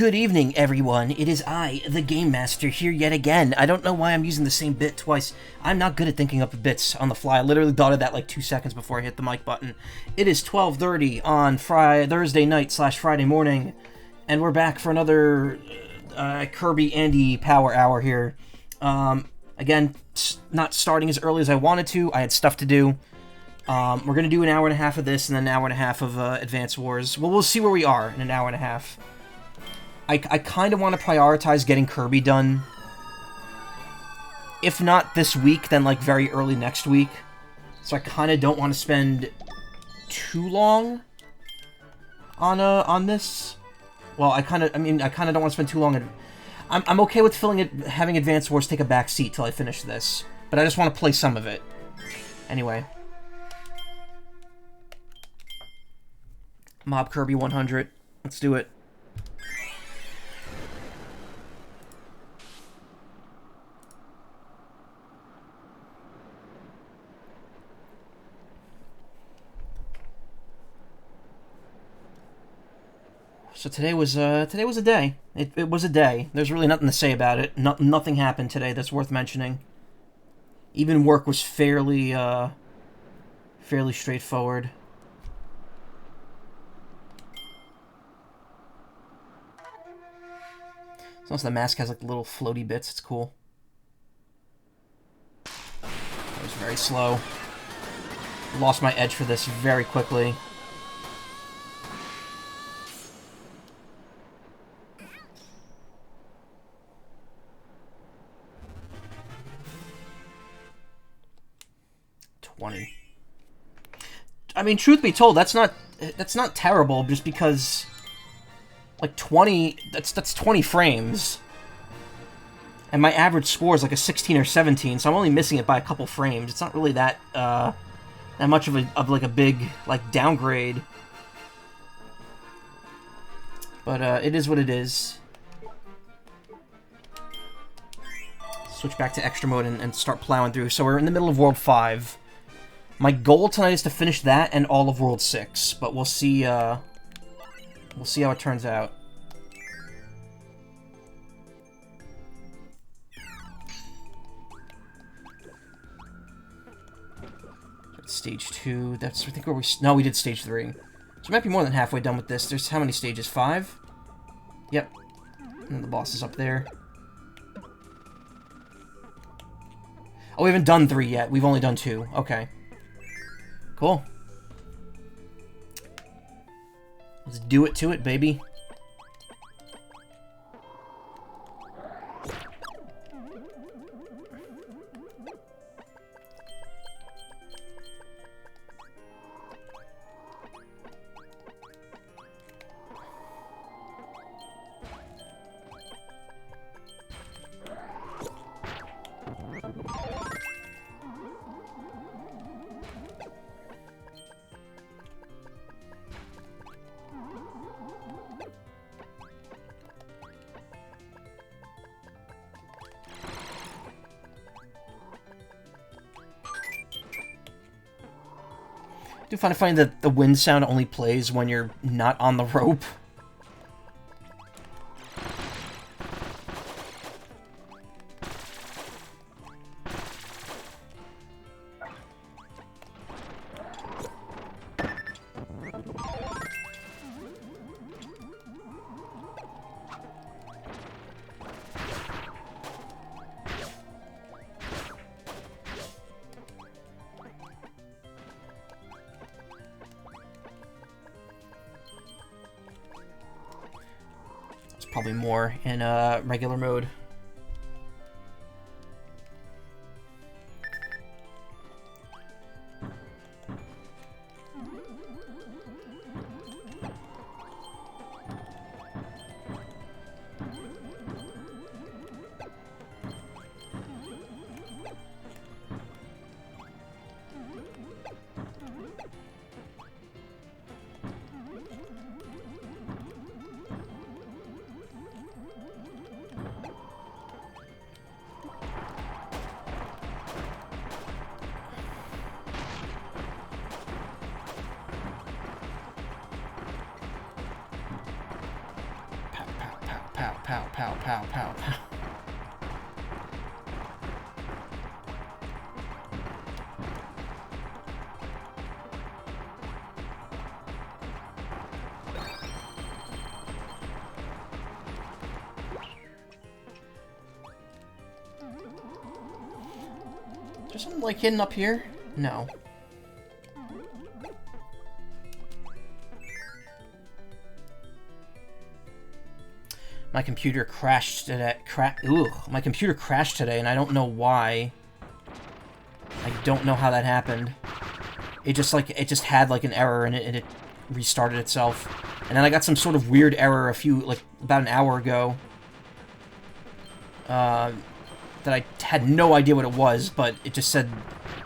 Good evening, everyone. It is I, the Game Master, here yet again. I don't know why I'm using the same bit twice. I'm not good at thinking up of bits on the fly. I literally thought of that like 2 seconds before I hit the mic button. It is 12:30 on Thursday night / Friday morning, and we're back for another Kirby Andy Power Hour here. Again, not starting as early as I wanted to. I had stuff to do. We're going to do an hour and a half of this and then an hour and a half of Advance Wars. Well, we'll see where we are in an hour and a half. I kind of want to prioritize getting Kirby done. If not this week, then like very early next week. So I kind of don't want to spend too long on this. Well, I kind of don't want to spend too long. I'm okay with having Advance Wars take a back seat till I finish this, but I just want to play some of it. Anyway. Mob Kirby 100. Let's do it. So today was a day. It was a day. There's really nothing to say about it. Nothing happened today that's worth mentioning. Even work was fairly straightforward. So the mask has like little floaty bits. It's cool. That was very slow. Lost my edge for this very quickly. I mean, truth be told, that's not terrible. Just because, like 20, that's 20 frames, and my average score is like a 16 or 17, so I'm only missing it by a couple frames. It's not really that much of a big like downgrade, but it is what it is. Switch back to extra mode and start plowing through. So we're in the middle of World 5. My goal tonight is to finish that and all of World 6, but we'll see how it turns out. Stage 2, that's, I think, where no, we did Stage 3. So we might be more than halfway done with this. There's how many stages? 5? Yep. And the boss is up there. Oh, we haven't done 3 yet. We've only done 2. Okay. Cool. Let's do it to it, baby. I do find it funny that the wind sound only plays when you're not on the rope. Probably more in regular mode. pow, pow. Is there something, like, hidden up here? No. My computer crashed today. My computer crashed today, and I don't know why. I don't know how that happened. It just had like an error in it, and it restarted itself. And then I got some sort of weird error about an hour ago. That I had no idea what it was, but it just said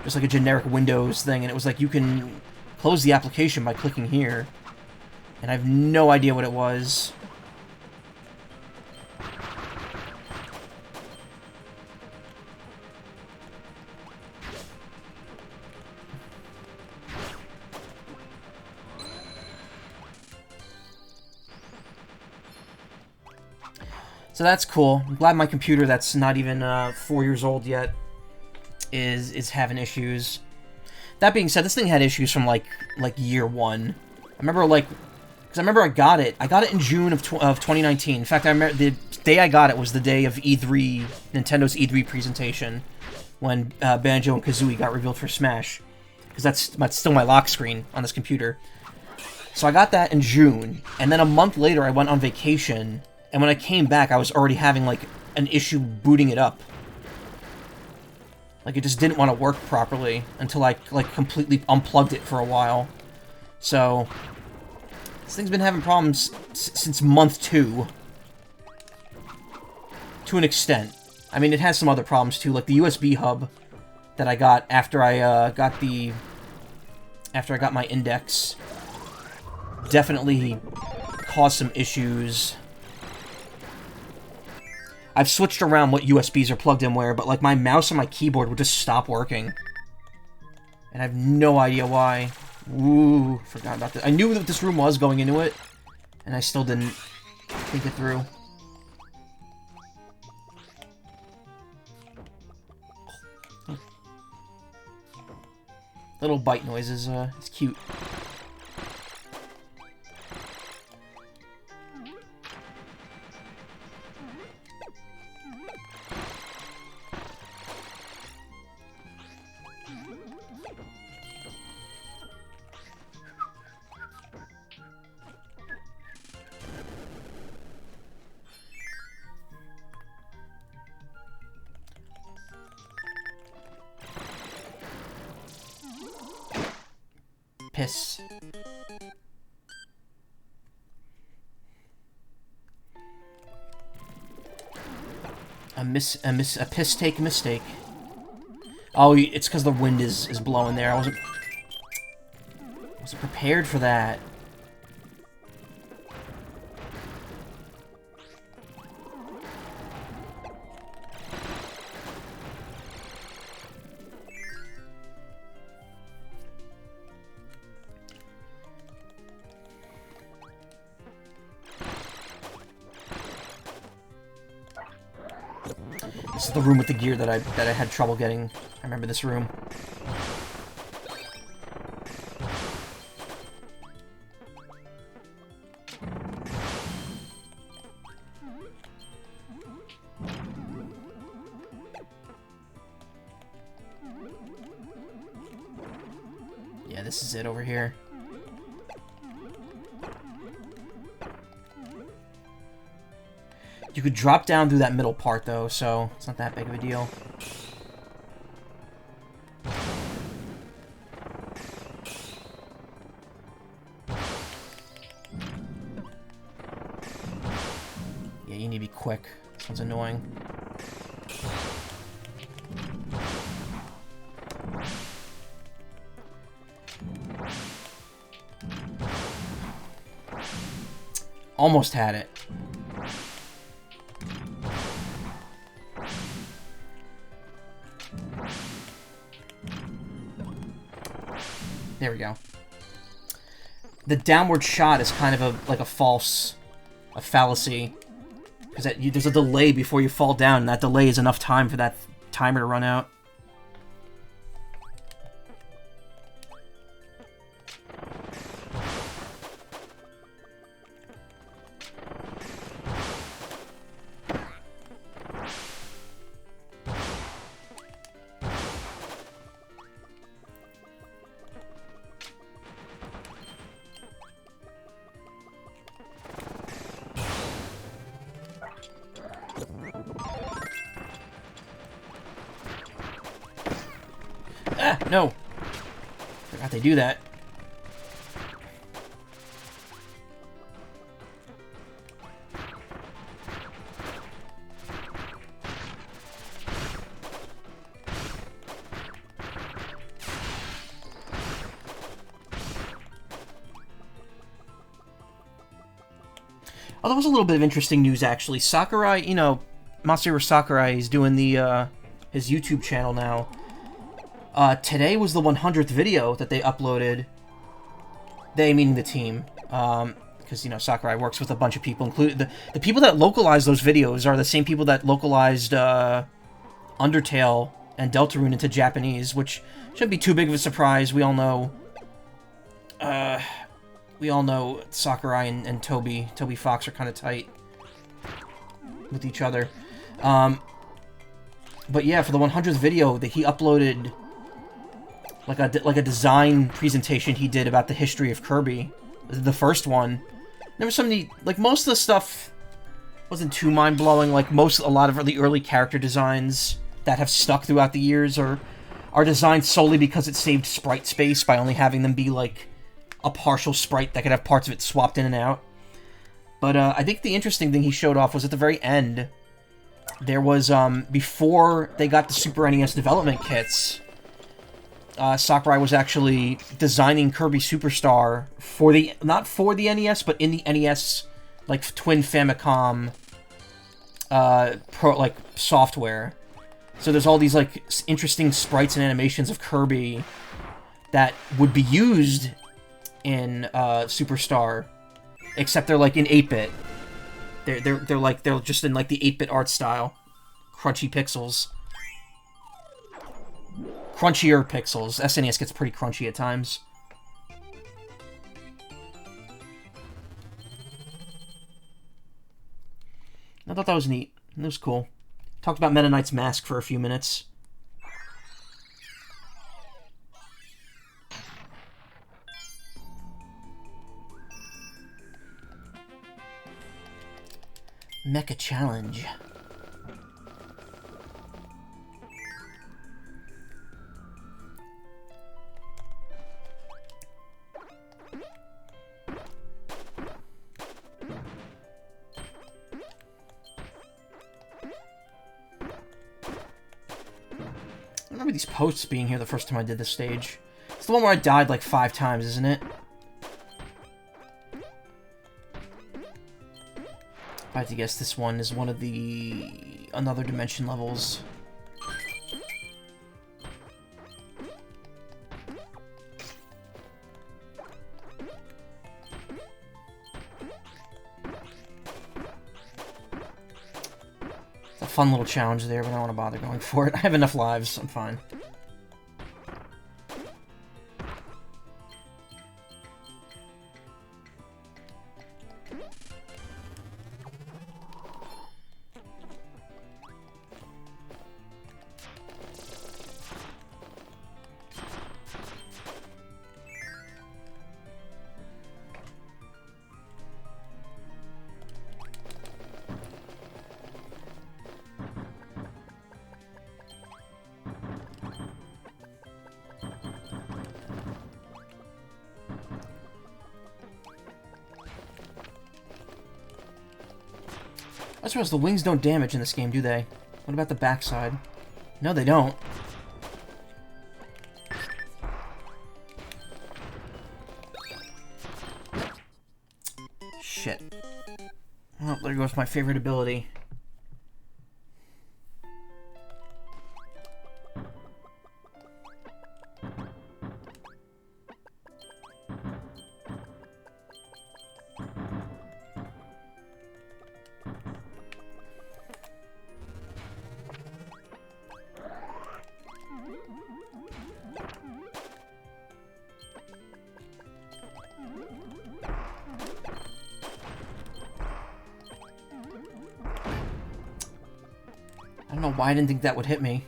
just like a generic Windows thing, and it was like you can close the application by clicking here. And I have no idea what it was. So that's cool. I'm glad my computer that's not even 4 years old yet is having issues. That being said, this thing had issues from like year one. I remember because I remember I got it in June of 2019. In fact, I remember the day I got it was the day of E3, Nintendo's E3 presentation, when Banjo and Kazooie got revealed for Smash, because that's still my lock screen on this computer. So I got that in June, and then a month later I went on vacation. And when I came back, I was already having, like, an issue booting it up. Like, it just didn't want to work properly until I, like, completely unplugged it for a while. So, this thing's been having problems since month 2. To an extent. I mean, it has some other problems, too, like the USB hub that I got after I got my index. Definitely caused some issues. I've switched around what USBs are plugged in where, but like my mouse and my keyboard would just stop working. And I have no idea why. Ooh, forgot about that. I knew that this room was going into it, and I still didn't think it through. Little bite noises, it's cute. Piss. A piss-take mistake. Oh, it's because the wind is blowing there. I wasn't prepared for that. This is the room with the gear that I had trouble getting. I remember this room. Yeah, this is it over here. You could drop down through that middle part, though, so it's not that big of a deal. Yeah, you need to be quick. This one's annoying. Almost had it. There we go. The downward shot is kind of like a fallacy, Because there's a delay before you fall down, and that delay is enough time for that timer to run out. Ah, no. Forgot they do that. Oh, that was a little bit of interesting news, actually. Sakurai, you know, Masaru Sakurai is doing the, his YouTube channel now. Today was the 100th video that they uploaded. They, meaning the team. Because, you know, Sakurai works with a bunch of people, including... The people that localize those videos are the same people that localized, Undertale and Deltarune into Japanese, which shouldn't be too big of a surprise. We all know... Sakurai and Toby Fox are kind of tight with each other. But yeah, for the 100th video, that he uploaded like a design presentation he did about the history of Kirby, the first one. There was some like most of the stuff wasn't too mind blowing. Like a lot of the early character designs that have stuck throughout the years are designed solely because it saved sprite space by only having them be like a partial sprite that could have parts of it swapped in and out. But I think the interesting thing he showed off was at the very end. There was, before they got the Super NES development kits, Sakurai was actually designing Kirby Superstar for not for the NES, but in the NES, like, Twin Famicom, software. So there's all these, like, interesting sprites and animations of Kirby that would be used in, Superstar, except they're, like, in 8-bit. They're just in, like, the 8-bit art style. Crunchy pixels. Crunchier pixels. SNES gets pretty crunchy at times. I thought that was neat. It was cool. Talked about Meta Knight's mask for a few minutes. Mecha Challenge. I remember these posts being here the first time I did this stage. It's the one where I died like 5 times, isn't it? I have to guess this one is one of the Another Dimension levels. It's a fun little challenge there, but I don't want to bother going for it. I have enough lives, I'm fine. I suppose the wings don't damage in this game, do they? What about the backside? No, they don't. Shit. Well, there goes my favorite ability. I don't know why I didn't think that would hit me.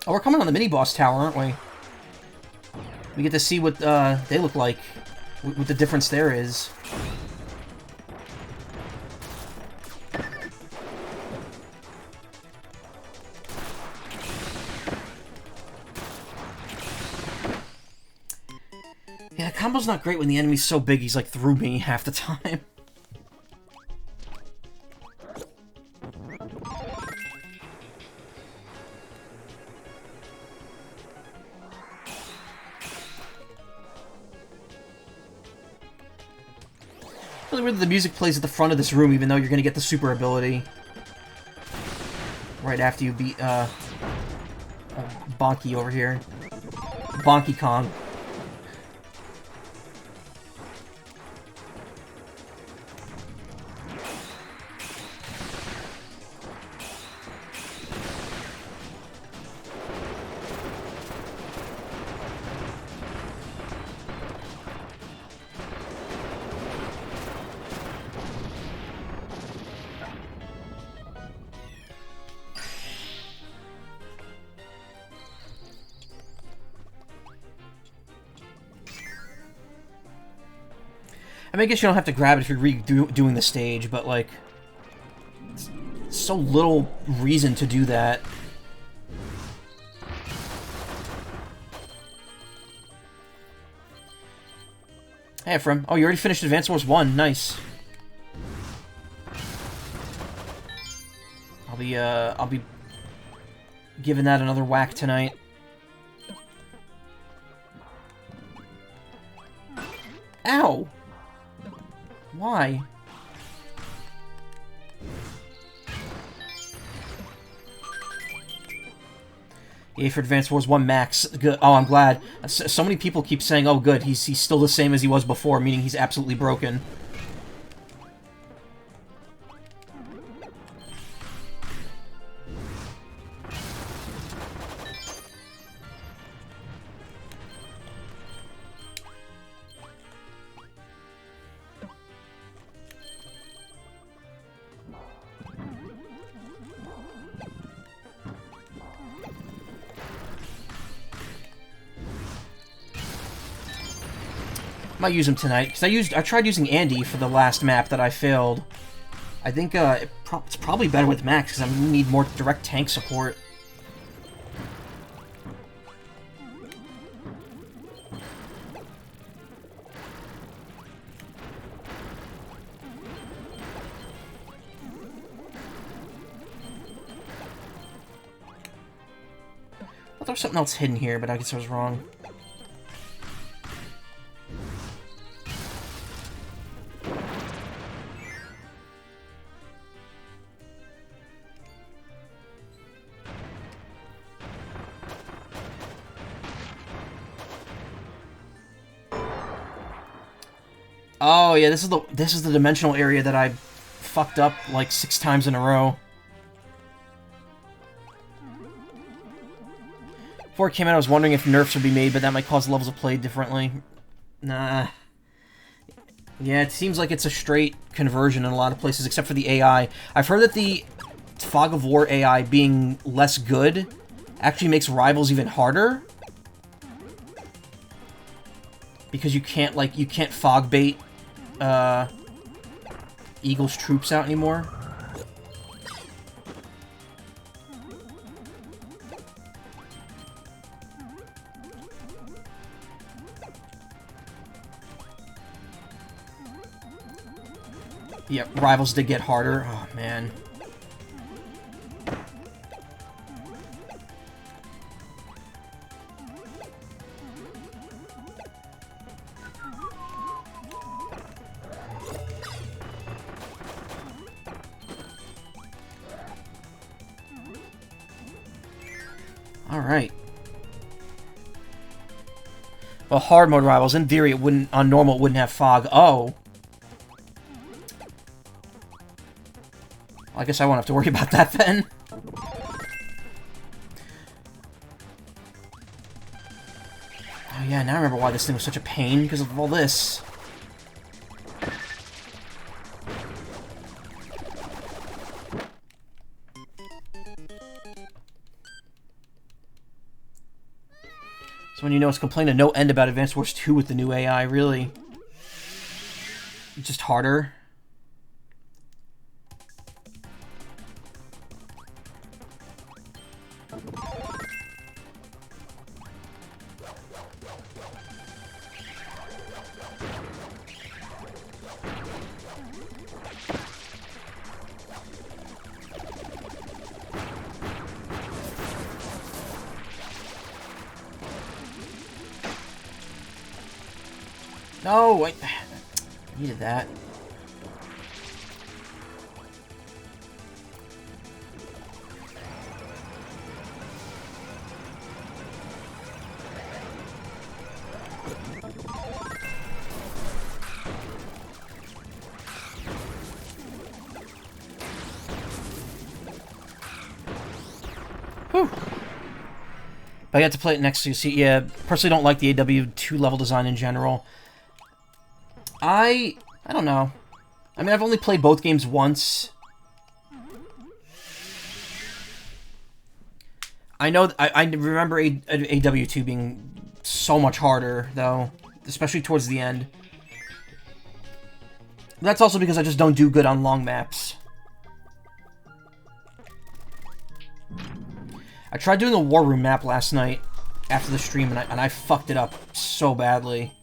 Oh, we're coming on the mini-boss tower, aren't we? We get to see what they look like, what the difference there is. Yeah, combo's not great when the enemy's so big he's like through me half the time. Really weird that the music plays at the front of this room, even though you're gonna get the super ability right after you beat Bonky over here. Bonky Kong. I mean, I guess you don't have to grab it if you're redoing the stage, but, like, so little reason to do that. Hey, Ephraim. Oh, you already finished Advance Wars 1. Nice. I'll be giving that another whack tonight. Ow! Why? Yay for Advance Wars 1 Max. Good. Oh, I'm glad. So many people keep saying, oh good, he's still the same as he was before, meaning he's absolutely broken. Might use him tonight, because I tried using Andy for the last map that I failed. I think it's probably better with Max, because I'm going to need more direct tank support. I thought there was something else hidden here, but I guess I was wrong. Oh yeah, this is the dimensional area that I fucked up like 6 times in a row. Before it came out, I was wondering if nerfs would be made, but that might cause levels of play differently. Nah. Yeah, it seems like it's a straight conversion in a lot of places, except for the AI. I've heard that the Fog of War AI being less good actually makes rivals even harder. Because you can't fog bait Eagle's troops out anymore. Yep, rivals did get harder. Oh, man. Alright. Well, hard mode rivals, in theory, it wouldn't, on normal, it wouldn't have fog. Oh. Well, I guess I won't have to worry about that then. Oh yeah, now I remember why this thing was such a pain, because of all this. So when you know it's complaining to no end about Advance Wars 2 with the new AI, really. It's just harder. No, I needed that. Whew. But I got to play it next to you. See, yeah, personally don't like the AW2 level design in general. I don't know. I mean, I've only played both games once. I know, I remember AW2 being so much harder, though. Especially towards the end. That's also because I just don't do good on long maps. I tried doing a War Room map last night after the stream, and I fucked it up so badly.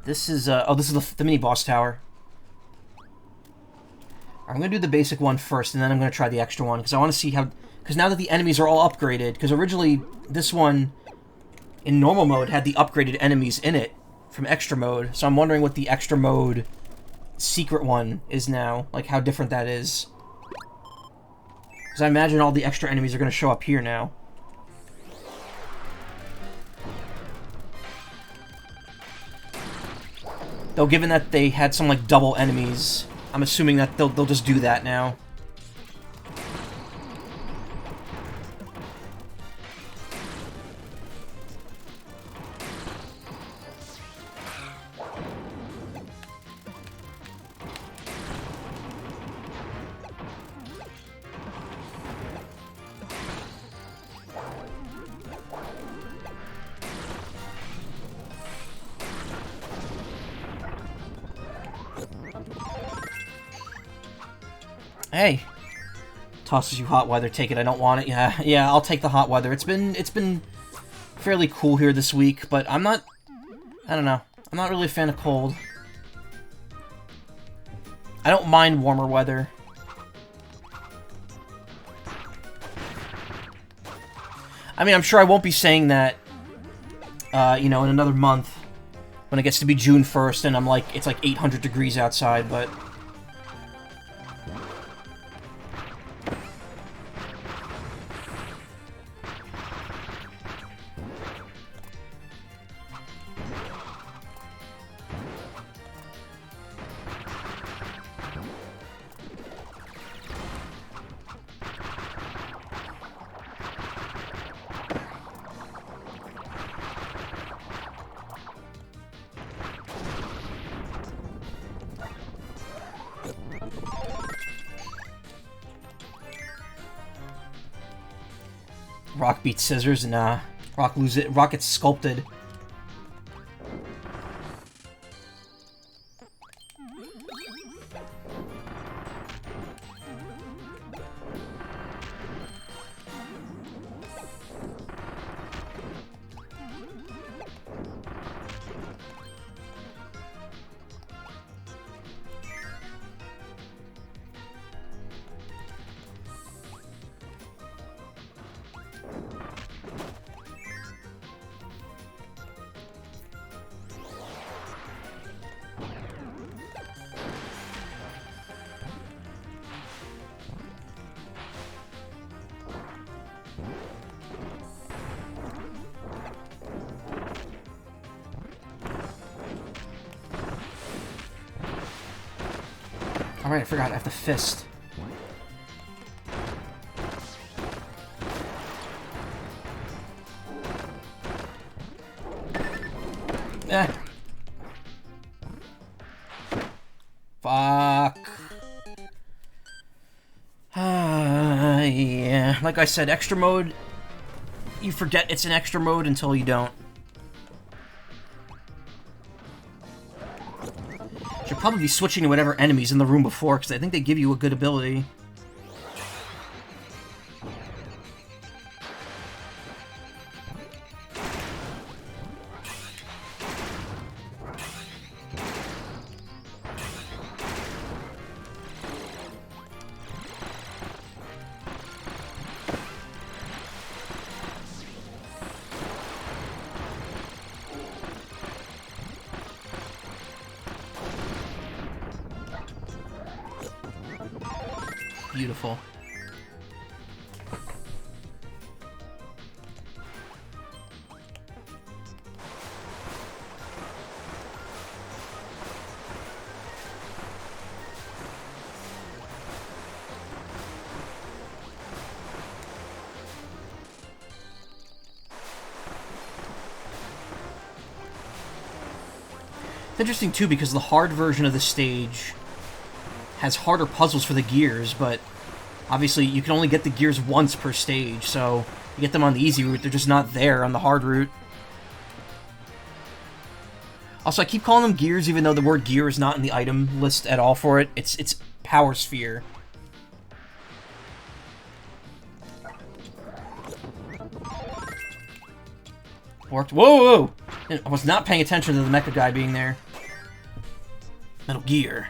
This is, oh, this is the mini-boss tower. I'm going to do the basic one first, and then I'm going to try the extra one, because I want to see how... Because now that the enemies are all upgraded, because originally this one, in normal mode, had the upgraded enemies in it from extra mode, so I'm wondering what the extra mode secret one is now, like how different that is. Because I imagine all the extra enemies are going to show up here now. Though, given that they had some, like, double enemies, I'm assuming that they'll just do that now. Hey, tosses you hot weather. Take it. I don't want it. Yeah. I'll take the hot weather. It's been fairly cool here this week, but I don't know. I'm not really a fan of cold. I don't mind warmer weather. I mean, I'm sure I won't be saying that, you know, in another month when it gets to be June 1st and it's like 800 degrees outside, but. Rock beats scissors, nah. Rock gets sculpted. Alright, I forgot. I have to fist. Eh. Fuck. Yeah. Like I said, extra mode, you forget it's an extra mode until you don't. Should probably be switching to whatever enemies in the room before, because I think they give you a good ability. Beautiful. It's interesting too because the hard version of the stage has harder puzzles for the gears, but obviously you can only get the gears once per stage, so you get them on the easy route, they're just not there on the hard route. Also, I keep calling them gears even though the word gear is not in the item list at all for it. It's power sphere. Worked. Whoa, whoa! I was not paying attention to the mecha guy being there. Metal Gear.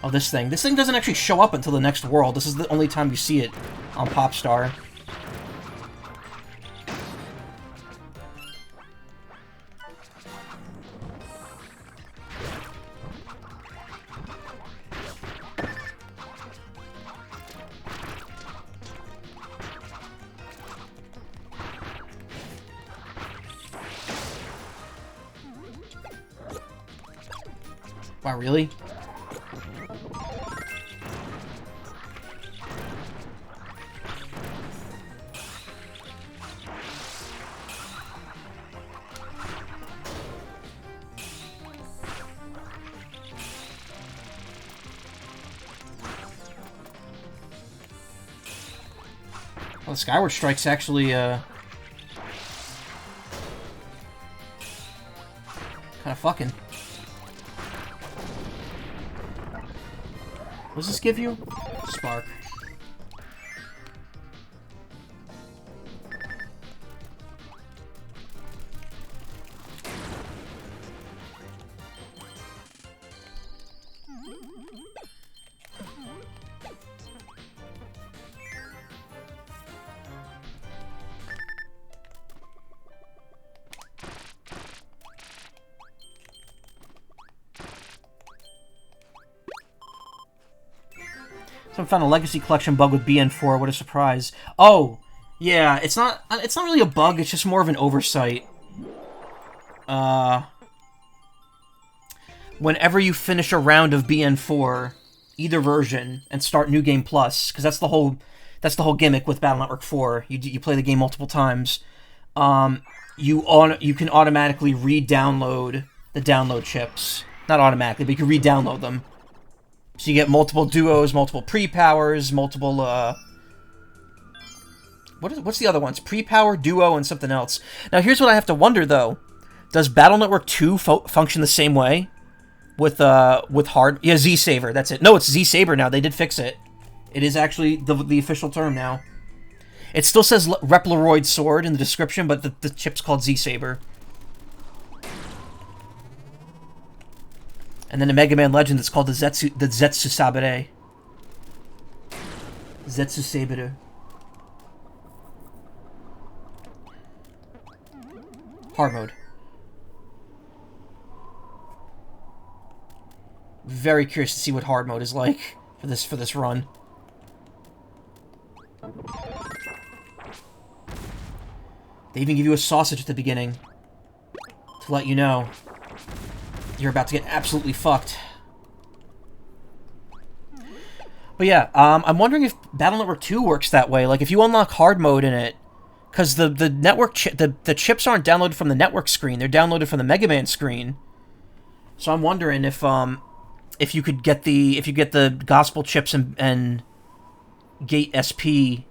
Oh, this thing. This thing doesn't actually show up until the next world. This is the only time you see it on Popstar. Wow, really? Well, the Skyward Strike's actually, kind of fucking. What does this give you? Spark. Someone found a Legacy Collection bug with BN4. What a surprise! Oh, yeah. It's not really a bug. It's just more of an oversight. Whenever you finish a round of BN4, either version, and start New Game Plus, because that's the whole gimmick with Battle Network 4. You play the game multiple times. You can automatically re-download the download chips. Not automatically, but you can re-download them. So you get multiple duos, multiple pre-powers, multiple, what's the other ones? Pre-power, duo, and something else. Now, here's what I have to wonder, though. Does Battle Network 2 function the same way? With hard... Yeah, Z-Saber, that's it. No, it's Z-Saber now. They did fix it. It is actually the official term now. It still says Reploid Sword in the description, but the chip's called Z-Saber. And then a Mega Man Legend that's called the Zetsu Sabere. Zetsu Sabere. Hard mode. Very curious to see what hard mode is like for this run. They even give you a sausage at the beginning to let you know. you're about to get absolutely fucked. But yeah, I'm wondering if Battle Network 2 works that way. Like, if you unlock hard mode in it, because the network the chips aren't downloaded from the network screen; they're downloaded from the Mega Man screen. So I'm wondering if you could get the gospel chips and Gate SP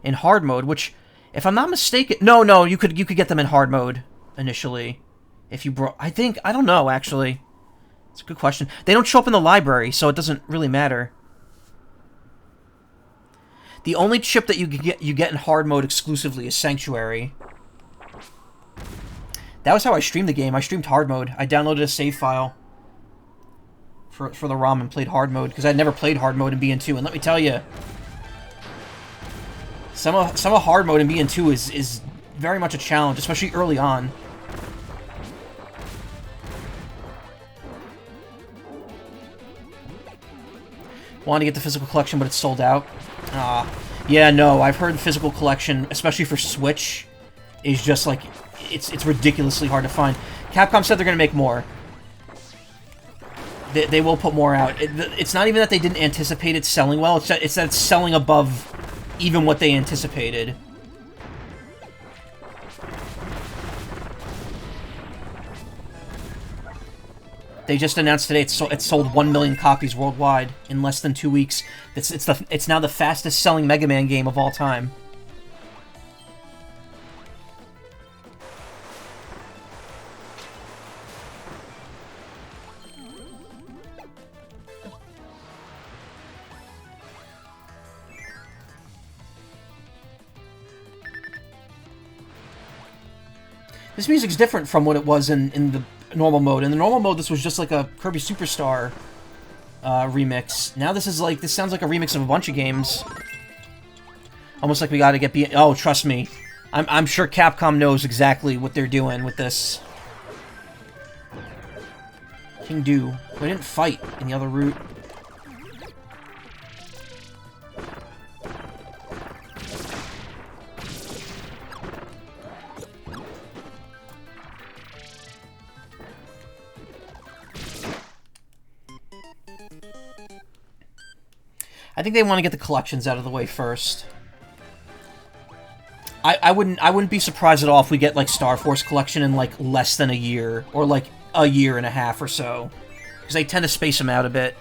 in hard mode, which, if I'm not mistaken, no, you could get them in hard mode initially. If you brought, I don't know actually. It's a good question. They don't show up in the library, so it doesn't really matter. The only chip that you get in hard mode exclusively is Sanctuary. That was how I streamed the game. I streamed hard mode. I downloaded a save file for the ROM and played hard mode, because I'd never played hard mode in BN2. And let me tell you, some of hard mode in BN2 is very much a challenge, especially early on. Wanted to get the physical collection, but it's sold out. Yeah, no, I've heard the physical collection, especially for Switch, is just like, it's ridiculously hard to find. Capcom said they're going to make more. They will put more out. It's not even that they didn't anticipate it selling well, it's that it's selling above even what they anticipated. They just announced today it sold 1 million copies worldwide in less than 2 weeks. It's now the fastest selling Mega Man game of all time. This music's different from what it was in the normal mode. In the normal mode, this was just like a Kirby Superstar remix. Now this sounds like a remix of a bunch of games. Almost like we gotta get oh, trust me. I'm sure Capcom knows exactly what they're doing with this. King Do. We didn't fight in the other route. I think they want to get the collections out of the way first. I wouldn't be surprised at all if we get like Star Force collection in like less than a year, or like a year and a half or so, because they tend to space them out a bit.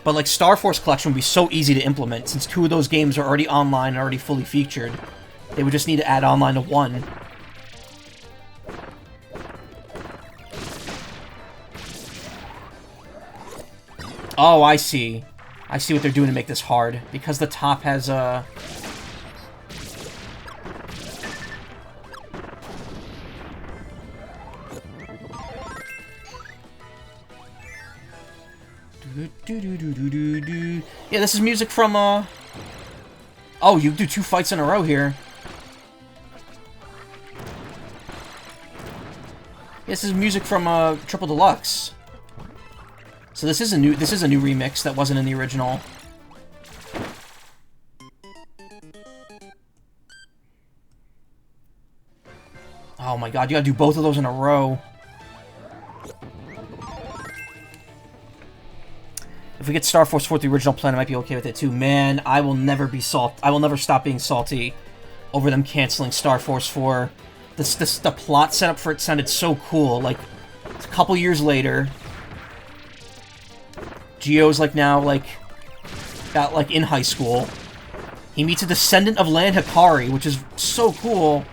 But like Star Force collection would be so easy to implement since 2 of those games are already online and already fully featured. They would just need to add online to 1. Oh, I see. I see what they're doing to make this hard. Because the top has a... Yeah, this is music from, Oh, you do 2 fights in a row here. This is music from, Triple Deluxe. So this is a new remix that wasn't in the original. Oh my god, you gotta do both of those in a row. If we get Star Force 4 the original plan, I might be okay with it too. Man, I will never stop being salty over them canceling Star Force 4. The plot setup for it sounded so cool. Like, a couple years later, Gio's like now about in high school. He meets a descendant of Land Hikari, which is so cool.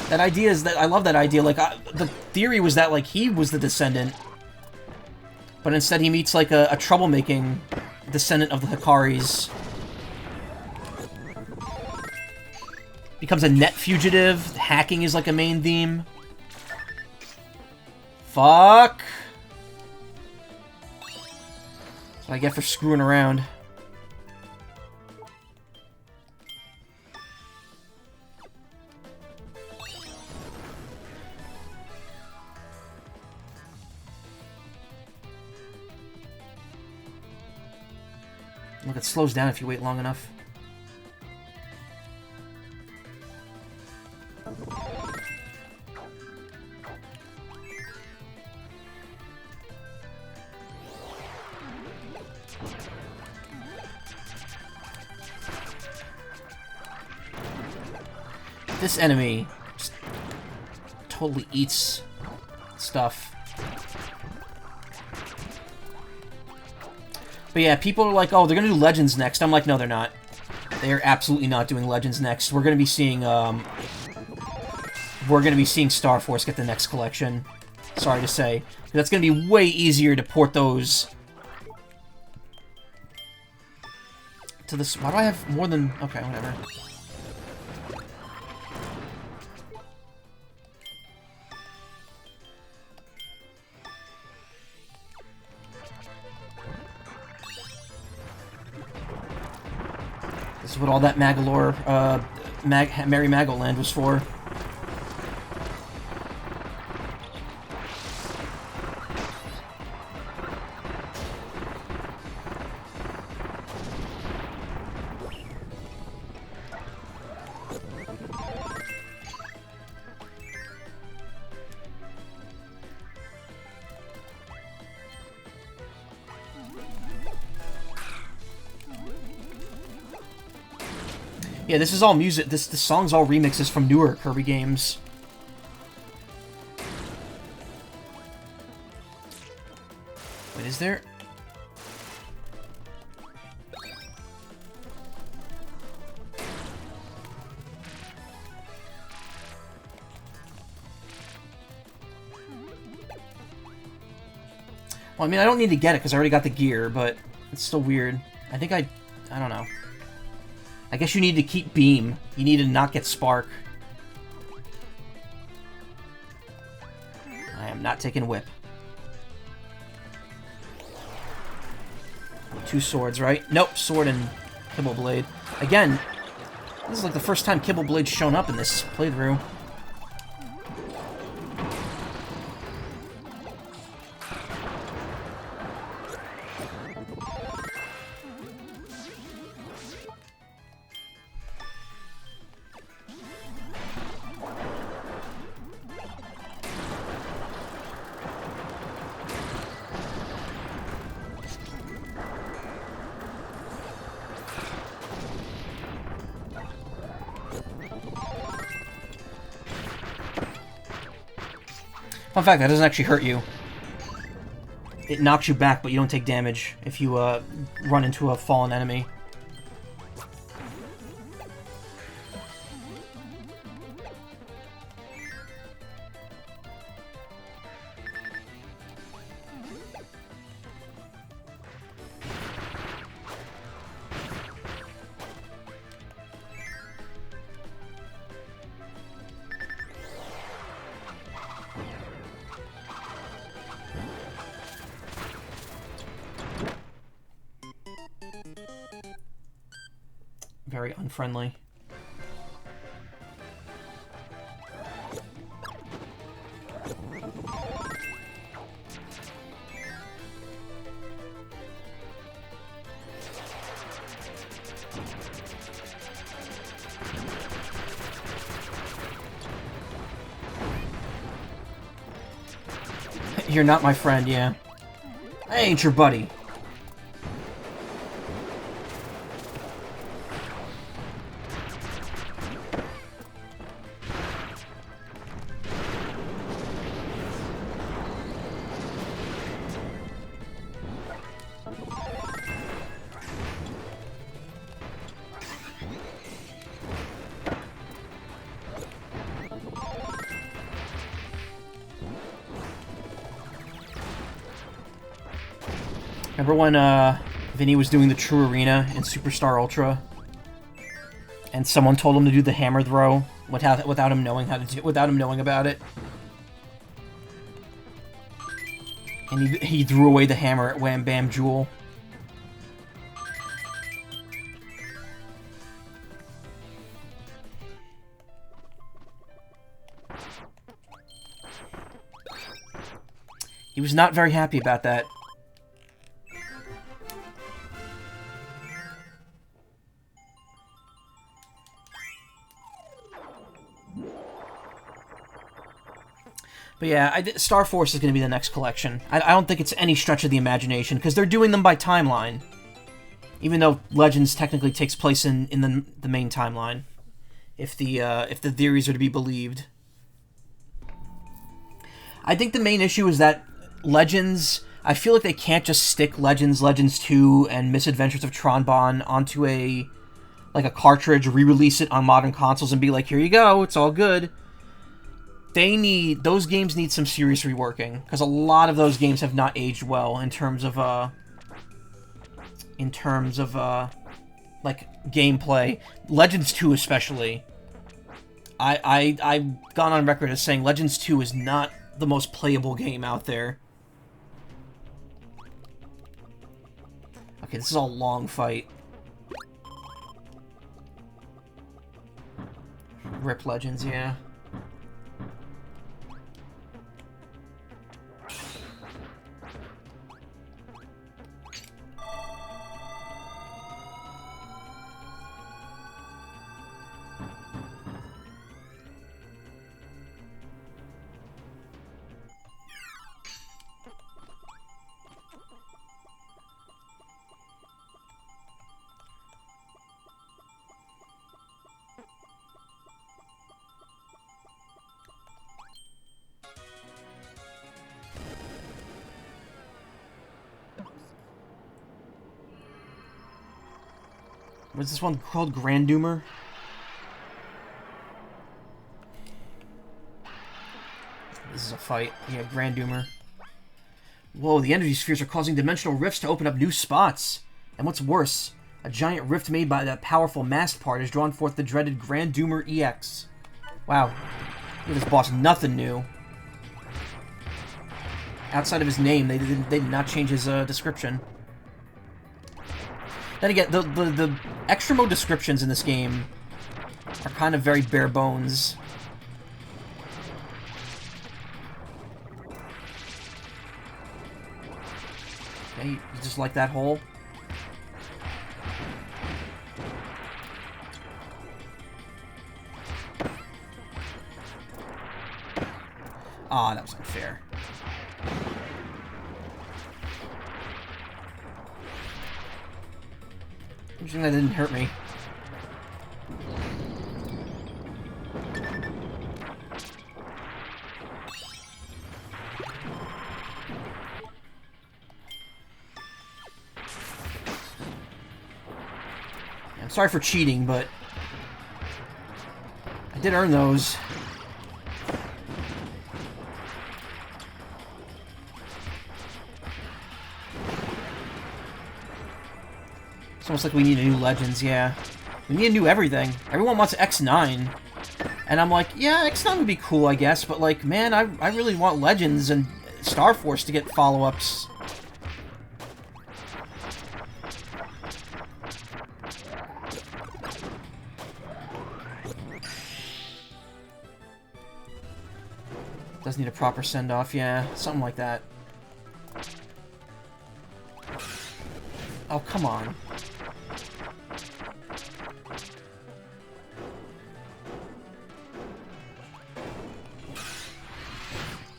That idea is that I love that idea. Like the theory was that like he was the descendant, but instead he meets like a troublemaking descendant of the Hikaris. Becomes a net fugitive. Hacking is like a main theme. Fuck. That's what I get for screwing around. Look, it slows down if you wait long enough. This enemy just totally eats stuff. But yeah, people are like, oh, they're gonna do Legends next. I'm like, no, they're not. They are absolutely not doing Legends next. We're gonna be seeing, Star Force get the next collection. Sorry to say. That's gonna be way easier to port those to this. Why do I have more than... Okay, whatever. This is what all that Magolor, Merry Magoland was for. Yeah, this is all music. This song's all remixes from newer Kirby games. Wait, is there? Well, I mean, I don't need to get it because I already got the gear, but it's still weird. I think I don't know. I guess you need to keep Beam. You need to not get Spark. I am not taking Whip. 2 swords, right? Nope, Sword and Kibble Blade. Again, this is like the first time Kibble Blade's shown up in this playthrough. Fun fact, that doesn't actually hurt you. It knocks you back, but you don't take damage if you run into a fallen enemy. Very unfriendly. You're not my friend, yeah. I ain't your buddy. Remember when Vinny was doing the True Arena in Superstar Ultra, and someone told him to do the hammer throw without him knowing without him knowing about it, and he threw away the hammer at Wham Bam Jewel. He was not very happy about that. But yeah, Star Force is going to be the next collection. I don't think it's any stretch of the imagination, because they're doing them by timeline. Even though Legends technically takes place in the main timeline. if the theories are to be believed. I think the main issue is that Legends, I feel like they can't just stick Legends 2, and Misadventures of Tronbon onto a cartridge, re-release it on modern consoles, and be like, here you go, it's all good. Those games need some serious reworking, because a lot of those games have not aged well in terms of gameplay. Legends 2 especially. I've gone on record as saying Legends 2 is not the most playable game out there. Okay, this is a long fight. Rip Legends, yeah. What's this one called? Grandoomer? This is a fight. Yeah, Grandoomer. Whoa, the energy spheres are causing dimensional rifts to open up new spots. And what's worse, a giant rift made by that powerful masked part has drawn forth the dreaded Grandoomer EX. Wow. Give this boss nothing new. Outside of his name, they did not change his description. Then again, the extra mode descriptions in this game are kind of very bare bones. Okay, you just like that hole? Ah, that was unfair. Interesting that didn't hurt me. I'm sorry for cheating, but I did earn those. It's almost like we need a new Legends, yeah. We need a new everything. Everyone wants X9. And I'm like, yeah, X9 would be cool, I guess, but like, man, I really want Legends and Star Force to get follow-ups. Does need a proper send-off, yeah. Something like that. Oh, come on.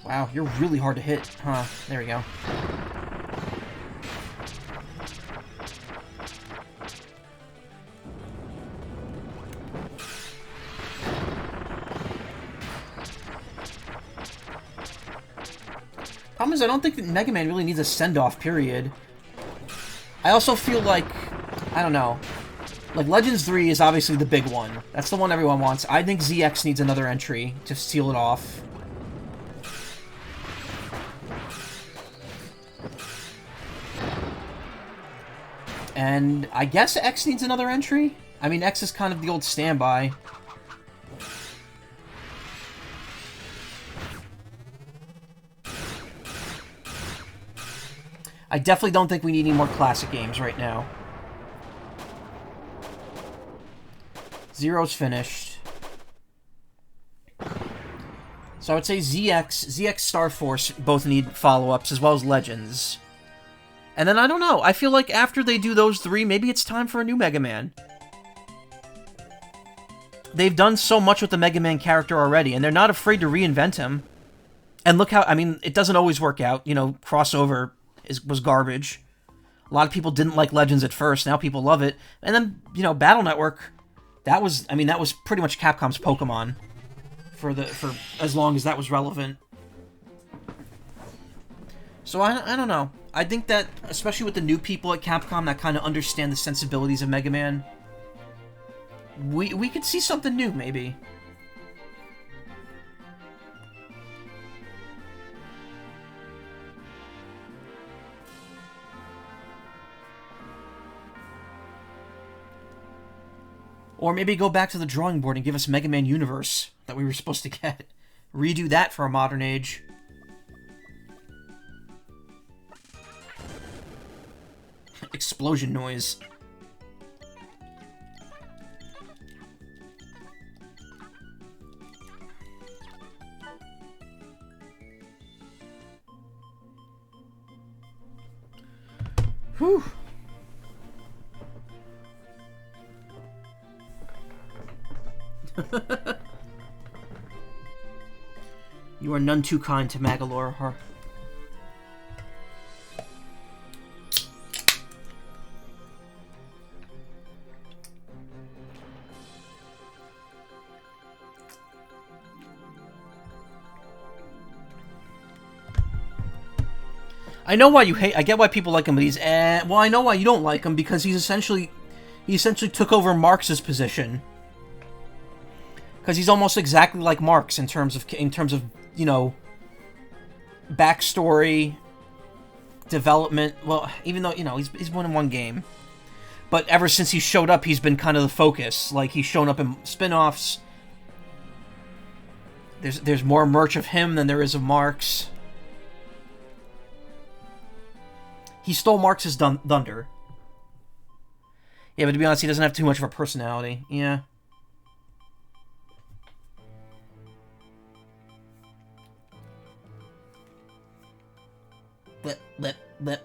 Wow, you're really hard to hit, huh? There we go. Problem is, I don't think that Mega Man really needs a send-off, period. I also feel like, I don't know, like Legends 3 is obviously the big one. That's the one everyone wants. I think ZX needs another entry to seal it off. And I guess X needs another entry? I mean, X is kind of the old standby. I definitely don't think we need any more classic games right now. Zero's finished. So I would say ZX Star Force both need follow-ups, as well as Legends. And then, I don't know, I feel like after they do those three, maybe it's time for a new Mega Man. They've done so much with the Mega Man character already, and they're not afraid to reinvent him. And look how, I mean, it doesn't always work out. You know, crossover was garbage. A lot of people didn't like Legends at first, now people love it. And then, you know, Battle Network, That was, I mean, that was pretty much Capcom's Pokemon for as long as that was relevant. So I don't know. I think that, especially with the new people at Capcom that kind of understand the sensibilities of Mega Man, we could see something new, maybe. Or maybe go back to the drawing board and give us Mega Man Universe that we were supposed to get. Redo that for a modern age. Explosion noise. Whew. You are none too kind to Magolor, huh? I know why you hate. I get why people like him, but he's well, I know why you don't like him, because he essentially took over Marx's position. Because he's almost exactly like Marx in terms of you know, backstory, development. Well, even though, you know, he's won in one game, but ever since he showed up, he's been kind of the focus. Like, he's shown up in spin-offs. There's more merch of him than there is of Marx. He stole Marx's thunder. Yeah, but to be honest, he doesn't have too much of a personality. Yeah. Lip.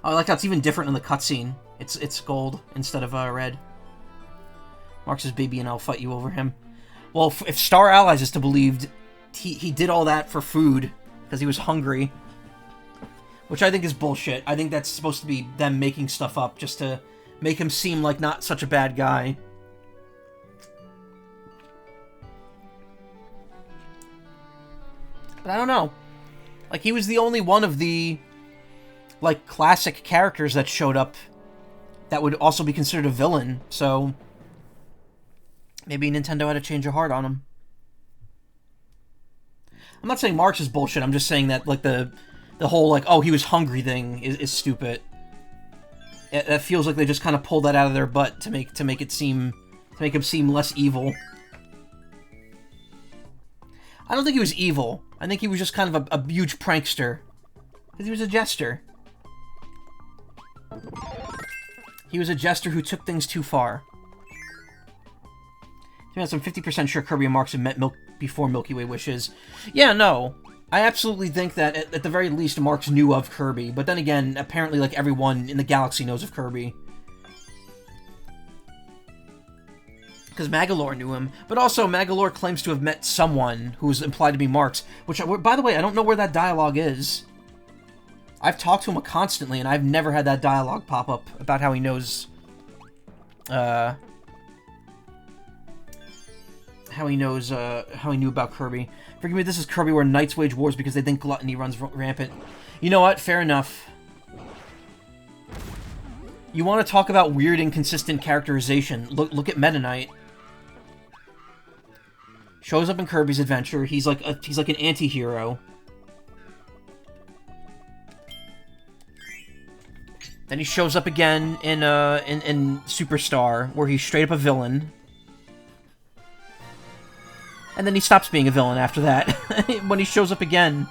Oh, I like how it's even different in the cutscene. It's gold instead of red. Marx's baby and I'll fight you over him. Well, if Star Allies is to believe, he did all that for food because he was hungry, which I think is bullshit. I think that's supposed to be them making stuff up just to make him seem like not such a bad guy. But I don't know. Like, he was the only one of the, like, classic characters that showed up that would also be considered a villain, so maybe Nintendo had to change their heart on him. I'm not saying Marx is bullshit, I'm just saying that, like, the whole, like, oh, he was hungry thing is stupid. It feels like they just kind of pulled that out of their butt to make him seem less evil. I don't think he was evil. I think he was just kind of a huge prankster. Because he was a jester. He was a jester who took things too far. I'm 50% sure Kirby and Marx have met before Milky Way Wishes. Yeah, no. I absolutely think that, at the very least, Marx knew of Kirby. But then again, apparently, like, everyone in the galaxy knows of Kirby. Because Magolor knew him. But also, Magolor claims to have met someone who was implied to be Marx. Which, by the way, I don't know where that dialogue is. I've talked to him constantly, and I've never had that dialogue pop up about how he knows... how he knew about Kirby. Forgive me, this is Kirby where knights wage wars because they think gluttony runs rampant. You know what? Fair enough. You want to talk about weird, inconsistent characterization? Look at Meta Knight. Shows up in Kirby's Adventure. He's like an anti-hero. Then he shows up again in Superstar, where he's straight up a villain. And then he stops being a villain after that. When he shows up again,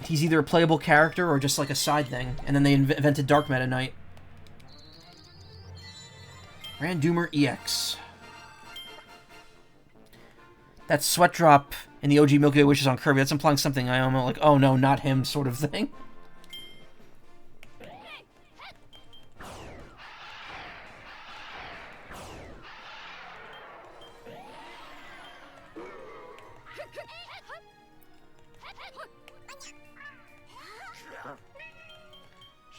he's either a playable character or just like a side thing. And then they invented Dark Meta Knight. Randoomer EX. That sweat drop in the OG Milky Way Wishes on Kirby, that's implying something I am like, oh no, not him sort of thing.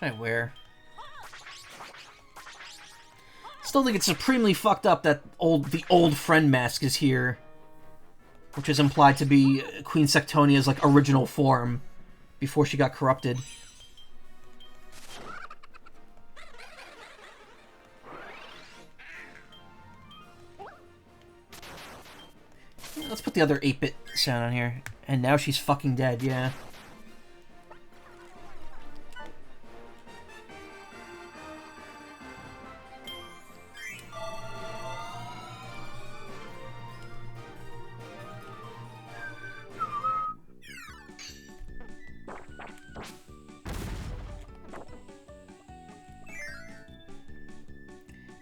What should I wear? Still think it's supremely fucked up that the old friend mask is here, which is implied to be Queen Sectonia's like original form before she got corrupted. Yeah, let's put the other 8-bit sound on here. And now she's fucking dead, yeah.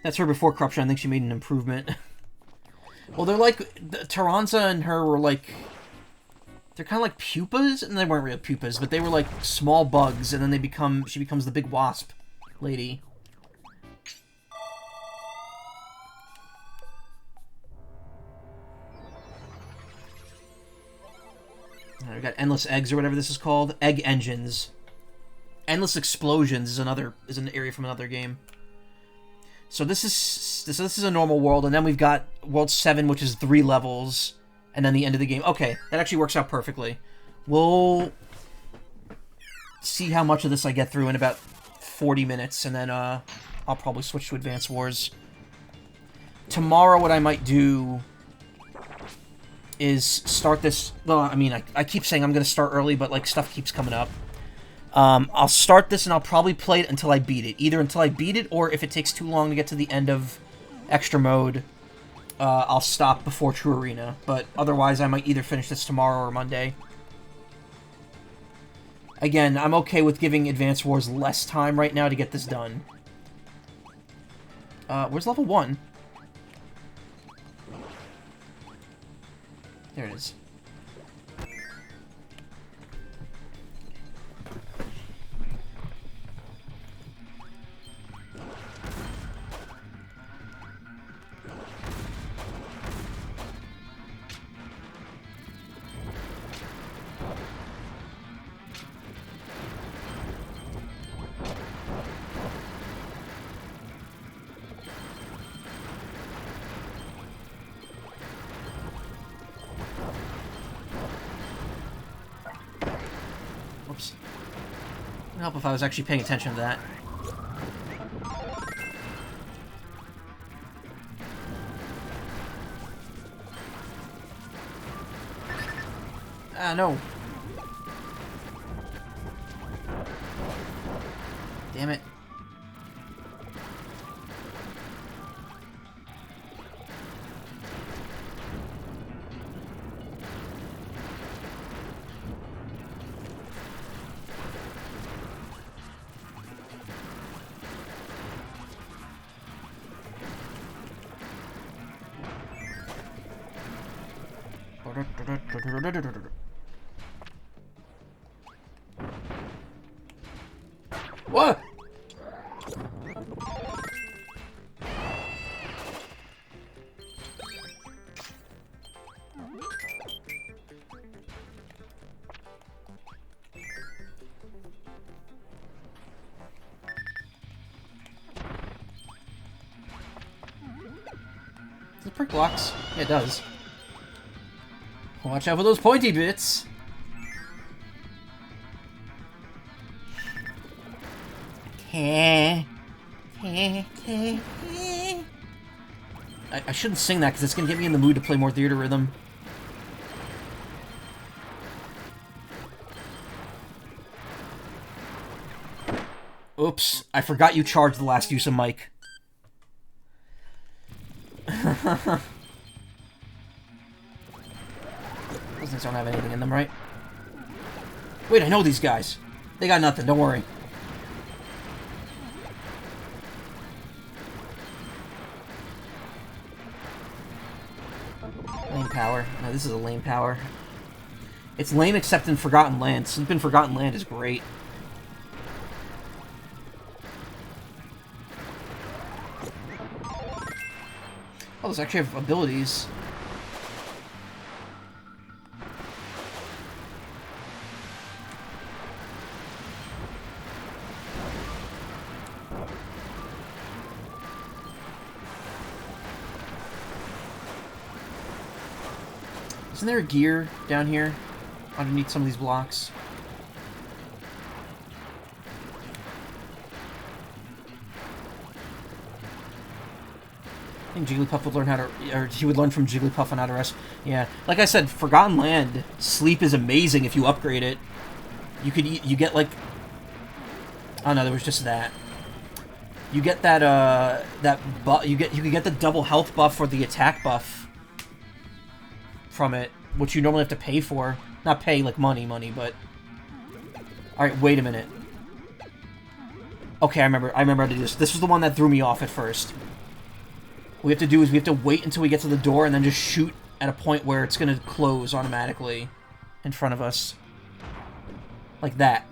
That's her before corruption. I think she made an improvement. Well, they're like... Taranza and her were like... They're kind of like pupas, and they weren't real pupas, but they were like small bugs, and then she becomes the big wasp lady. We got endless eggs or whatever this is called. Egg engines. Endless explosions is an area from another game. So this is a normal world, and then we've got World 7, which is 3 levels, and then the end of the game. Okay, that actually works out perfectly. We'll see how much of this I get through in about 40 minutes, and then I'll probably switch to Advance Wars. Tomorrow, what I might do is start this... Well, I mean, I keep saying I'm going to start early, but like stuff keeps coming up. I'll start this and I'll probably play it until I beat it. Either until I beat it, or if it takes too long to get to the end of Extra Mode, I'll stop before True Arena. But otherwise, I might either finish this tomorrow or Monday. Again, I'm okay with giving Advance Wars less time right now to get this done. Where's level 1? There it is. Whoops. It'd help if I was actually paying attention to that. Ah, no. Damn it. What? Does it break blocks? Yeah, it does. Watch out for those pointy bits. I shouldn't sing that because it's going to get me in the mood to play more theater rhythm. Oops, I forgot you charged the last use of mic. Those things don't have anything in them, right? Wait, I know these guys. They got nothing, don't worry. Lame power. No, this is a lame power. It's lame except in Forgotten Land. Sleep in Forgotten Land is great. Oh, those actually have abilities. Isn't there a gear down here? Underneath some of these blocks? I think Jigglypuff would learn how to... Or he would learn from Jigglypuff on how to rest. Yeah. Like I said, Forgotten Land, sleep is amazing if you upgrade it. You could... You get, like... Oh, no, there was just that. You get that, you could get the double health buff or the attack buff from it, which you normally have to pay for. Not pay, like, money, but... Alright, wait a minute. Okay, I remember how to do this. This was the one that threw me off at first. What we have to do is we have to wait until we get to the door and then just shoot at a point where it's going to close automatically in front of us. Like that.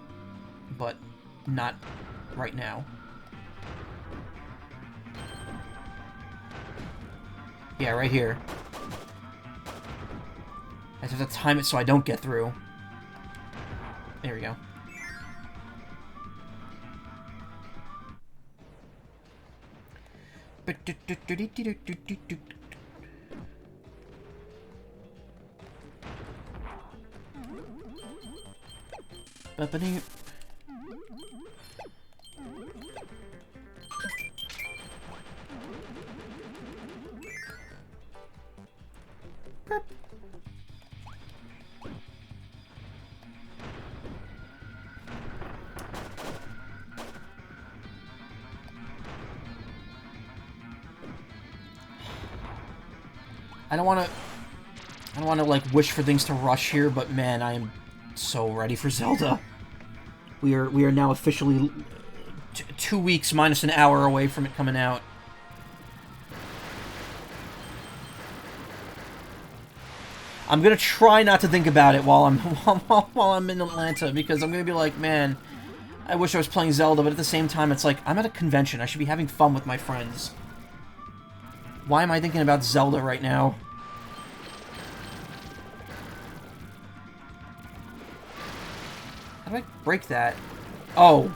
But not right now. Yeah, right here. I just have to time it so I don't get through. There we go. I don't want to like wish for things to rush here, but man, I am so ready for Zelda. We are now officially 2 weeks minus an hour away from it coming out. I'm gonna try not to think about it while I'm in Atlanta, because I'm gonna be like, man, I wish I was playing Zelda, but at the same time, it's like, I'm at a convention. I should be having fun with my friends. Why am I thinking about Zelda right now? How do I break that? Oh.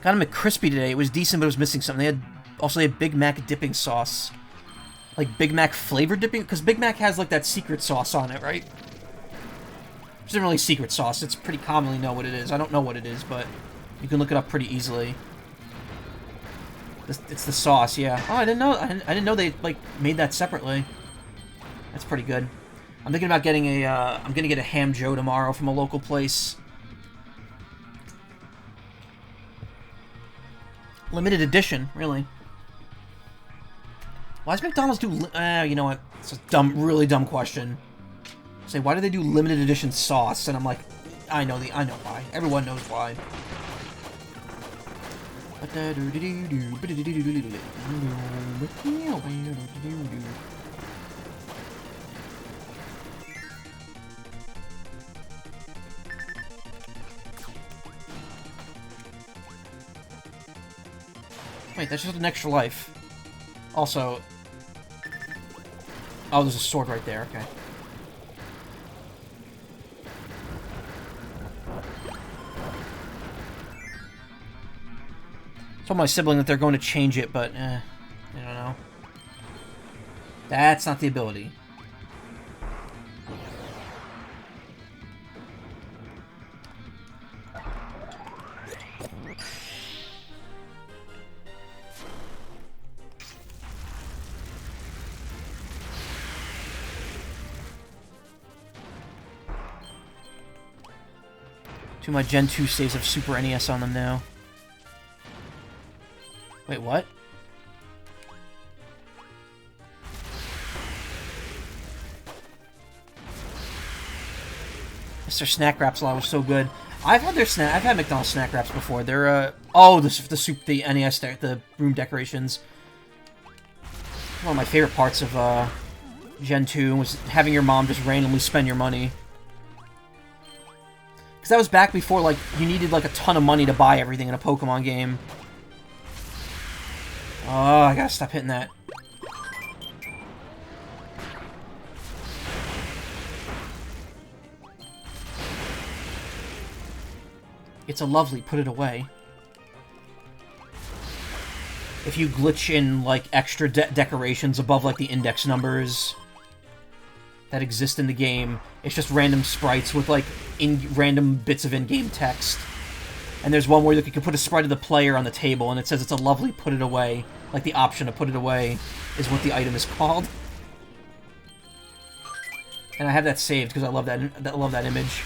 Got him at Crispy today. It was decent, but it was missing something. They had Big Mac dipping sauce. Like Big Mac flavor dipping? Because Big Mac has like that secret sauce on it, right? It's not really secret sauce. It's pretty commonly know what it is. I don't know what it is, but you can look it up pretty easily. It's the sauce, yeah. Oh, I didn't know. I didn't know they like made that separately. That's pretty good. I'm thinking about getting a. I'm gonna get a Ham Joe tomorrow from a local place. Limited edition, really. Why does McDonald's do? You know what? It's a really dumb question. Say, why do they do limited edition sauce? And I'm like, I know why. Everyone knows why. Wait, that's just an extra life. Also... Oh, there's a sword right there, okay. I told my sibling that they're going to change it, but, I don't know. That's not the ability. Two of my Gen 2 saves have Super NES on them now. Wait, what? Mr. Snack Wraps lot was so good. I've had McDonald's Snack Wraps before. They're oh, the NES the room decorations. One of my favorite parts of Gen 2 was having your mom just randomly spend your money. Because that was back before, like, you needed, like, a ton of money to buy everything in a Pokemon game. Oh, I gotta stop hitting that. It's a lovely, put it away. if you glitch in, like, extra decorations above, like, the index numbers that exist in the game, it's just random sprites with, like, random bits of in-game text. And there's one where you can put a sprite of the player on the table, and it says it's a lovely put it away. Like, the option to put it away is what the item is called. And I have that saved because I love that image.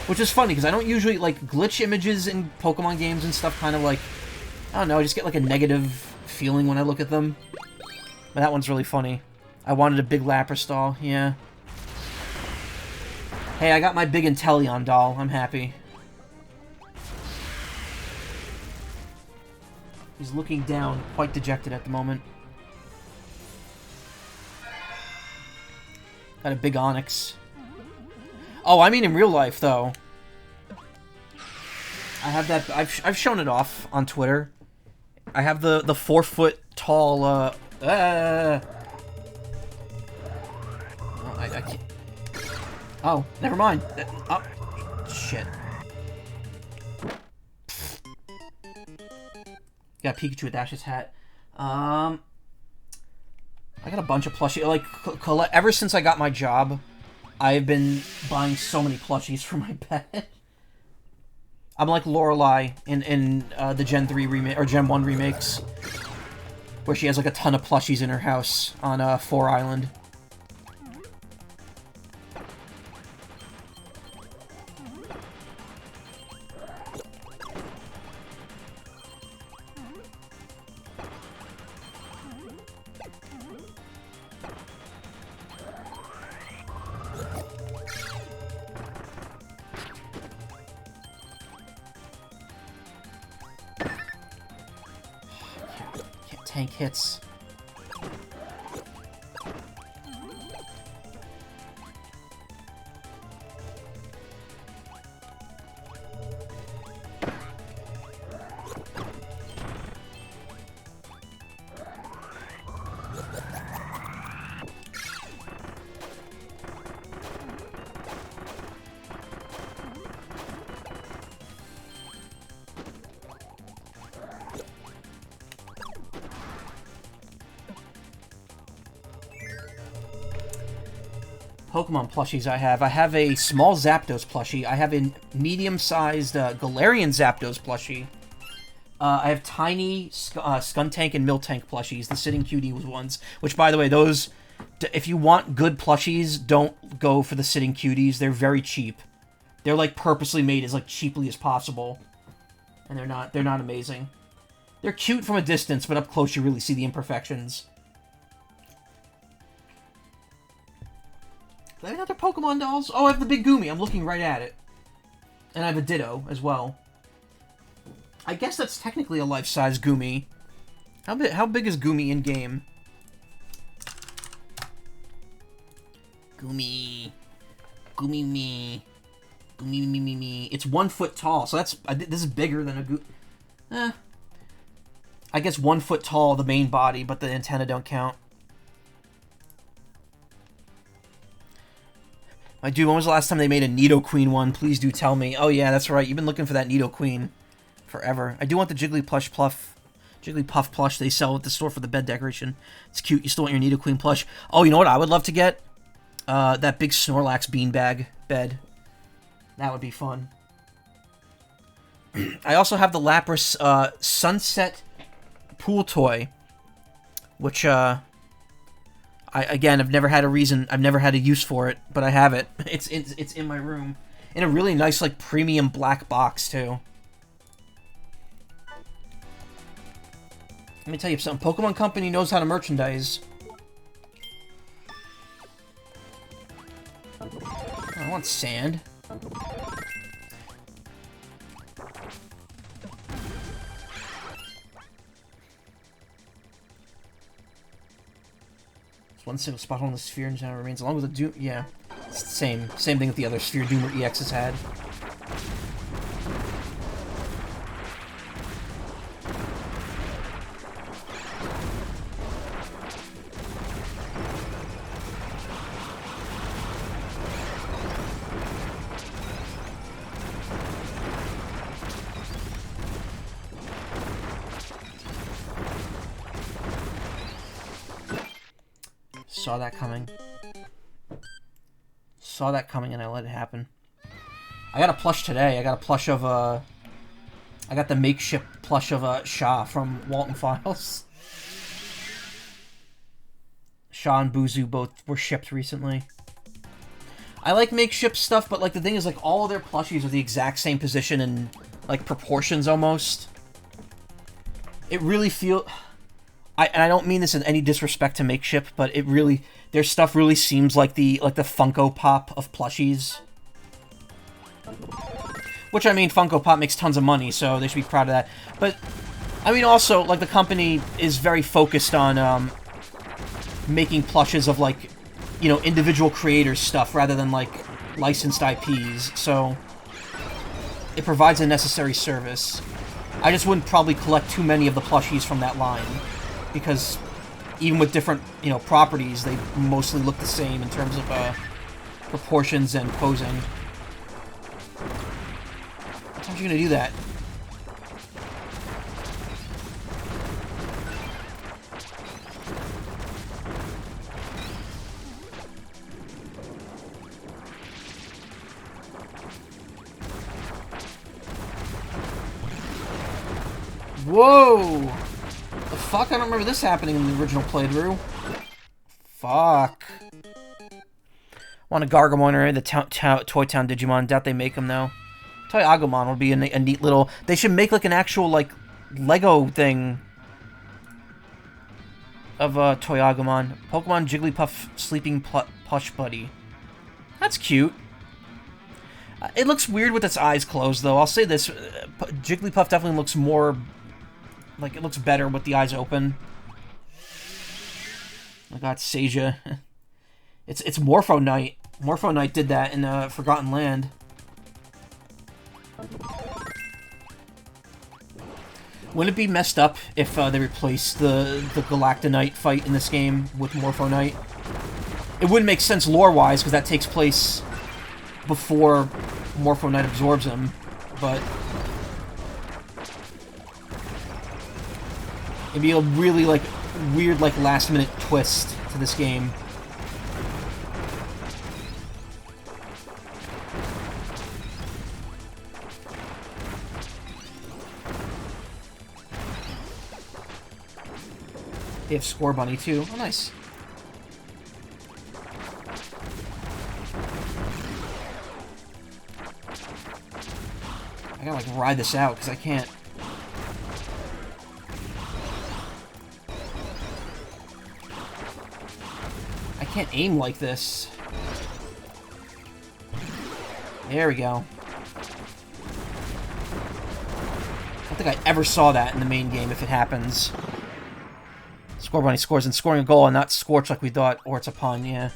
Which is funny, because I don't usually, like, glitch images in Pokemon games and stuff kind of, like, I don't know, I just get, like, a negative feeling when I look at them. But that one's really funny. I wanted a big Lapras doll, yeah. Hey, I got my big Inteleon doll. I'm happy. He's looking down, quite dejected at the moment. Got a big Onix. Oh, I mean in real life, though. I have that. I've shown it off on Twitter. I have the 4-foot tall. Oh, I can't. Oh, never mind. Oh, shit. Got Pikachu with Ash's hat. I got a bunch of plushies. Like, ever since I got my job, I've been buying so many plushies for my pet. I'm like Lorelei in the Gen 3 remake or Gen 1 remakes, where she has like a ton of plushies in her house on 4 Island. Tank hits. Pokemon plushies I have. I have a small Zapdos plushie. I have a medium-sized Galarian Zapdos plushie. I have tiny Skuntank and Miltank plushies, the Sitting Cutie ones. Which, by the way, those... If you want good plushies, don't go for the Sitting Cuties. They're very cheap. They're, like, purposely made as, like, cheaply as possible. And they're not amazing. They're cute from a distance, but up close you really see the imperfections. Do I have other Pokemon dolls? Oh, I have the big Goomy. I'm looking right at it. And I have a Ditto as well. I guess that's technically a life-size Goomy. How big is Goomy in-game? Goomy. Goomy me. Goomy me. It's 1 foot tall, so that's... This is bigger than a Goomy. I guess 1 foot tall, the main body, but the antenna don't count. My dude, when was the last time they made a Nidoqueen one? Please do tell me. Oh yeah, that's right. You've been looking for that Nidoqueen forever. I do want the Jigglypuff plush they sell at the store for the bed decoration. It's cute. You still want your Nidoqueen plush? Oh, you know what I would love to get? That big Snorlax beanbag bed. That would be fun. I also have the Lapras Sunset pool toy, which I've never had a use for it, but I have it. It's in my room. In a really nice, like, premium black box, too. Let me tell you something. Pokemon Company knows how to merchandise. I want sand. One single spot on the sphere and now remains along with the Doom. Yeah, it's the same thing with the other Sphere Doomer EX has had. Saw that coming. Saw that coming and I let it happen. I got a plush today. I got a plush of, I got the makeshift plush of, Shaw from Walton Files. Shaw and Buzu both were shipped recently. I like makeshift stuff, but, like, the thing is, like, all of their plushies are the exact same position and, like, proportions almost. It really feels... and I don't mean this in any disrespect to makeshift, but it really... Their stuff really seems like the Funko Pop of plushies. Which, I mean, Funko Pop makes tons of money, so they should be proud of that. But, I mean, also, like, the company is very focused on, making plushes of, like, you know, individual creators' stuff rather than, like, licensed IPs, so it provides a necessary service. I just wouldn't probably collect too many of the plushies from that line, because even with different, you know, properties, they mostly look the same in terms of, proportions and posing. What time are you gonna do that? Whoa! The fuck? I don't remember this happening in the original playthrough. Fuck. Want a Gargamon or the Toy Town Digimon. Doubt they make them, though. Toy Agumon would be a neat little... They should make, like, an actual, like, Lego thing of Toy Agumon. Pokemon Jigglypuff Sleeping Plush Buddy. That's cute. It looks weird with its eyes closed, though. I'll say this. Jigglypuff definitely looks more... Like, it looks better with the eyes open. I got Seija. It's Morpho Knight. Morpho Knight did that in Forgotten Land. Wouldn't it be messed up if they replaced the Galactonite fight in this game with Morpho Knight? It wouldn't make sense lore-wise, because that takes place before Morpho Knight absorbs him, but... It'd be a really, like, weird, like, last-minute twist to this game. They have Score Bunny, too. Oh, nice. I gotta, like, ride this out, because I can't... I can't aim like this. There we go. I don't think I ever saw that in the main game, if it happens. Score Bunny scores and scoring a goal and not Scorch like we thought, or it's a pun, yeah.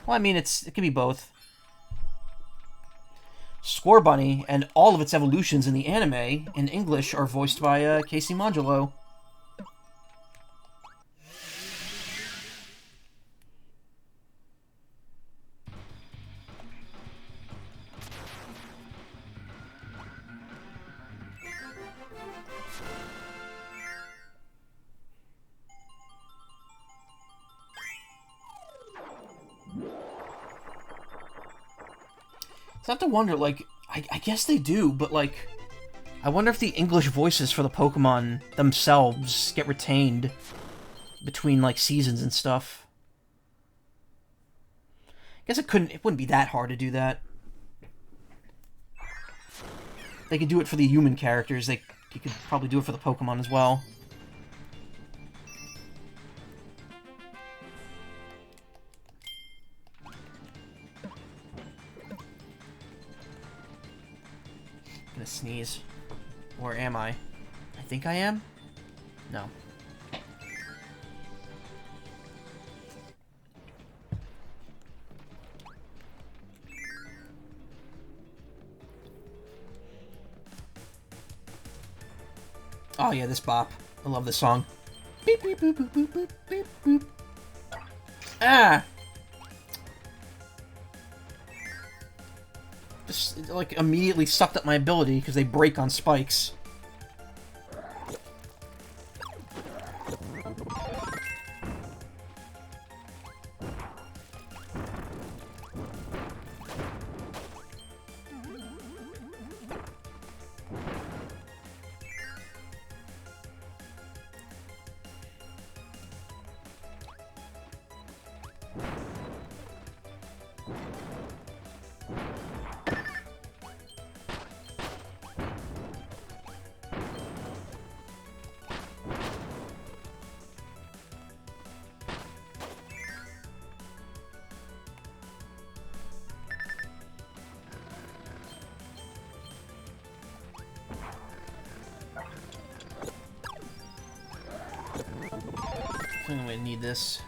Well, I mean, it could be both. Score Bunny and all of its evolutions in the anime, in English, are voiced by Casey Modulo. So I have to wonder, like, I guess they do, but, like, I wonder if the English voices for the Pokemon themselves get retained between, like, seasons and stuff. I guess it wouldn't be that hard to do that. They could do it for the human characters, you could probably do it for the Pokemon as well. Gonna sneeze. Or am I? I think I am? No. Oh yeah, this bop. I love this song. Beep beep boop boop boop boop beep boop. Ah! Just, like, immediately sucked up my ability because they break on spikes. I think I'm gonna need this.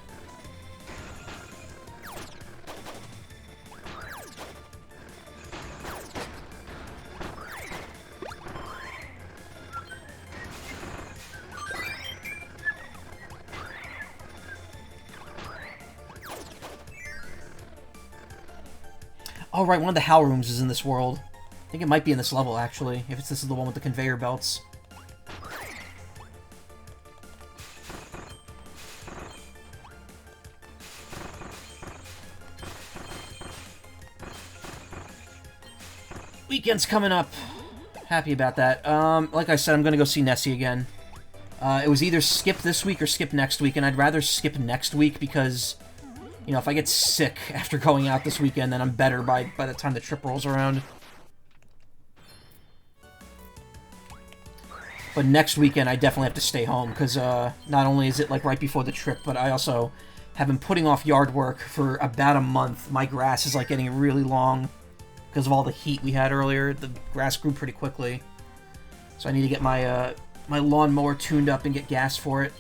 Oh, right, one of the Howl Rooms is in this world. I think it might be in this level, actually, if this is the one with the conveyor belts. Weekend's coming up. Happy about that. Like I said, I'm gonna go see Nessie again. It was either skip this week or skip next week, and I'd rather skip next week because, you know, if I get sick after going out this weekend, then I'm better by the time the trip rolls around. But next weekend, I definitely have to stay home, because not only is it, like, right before the trip, but I also have been putting off yard work for about a month. My grass is, like, getting really long because of all the heat we had earlier. The grass grew pretty quickly. So I need to get my, my lawnmower tuned up and get gas for it.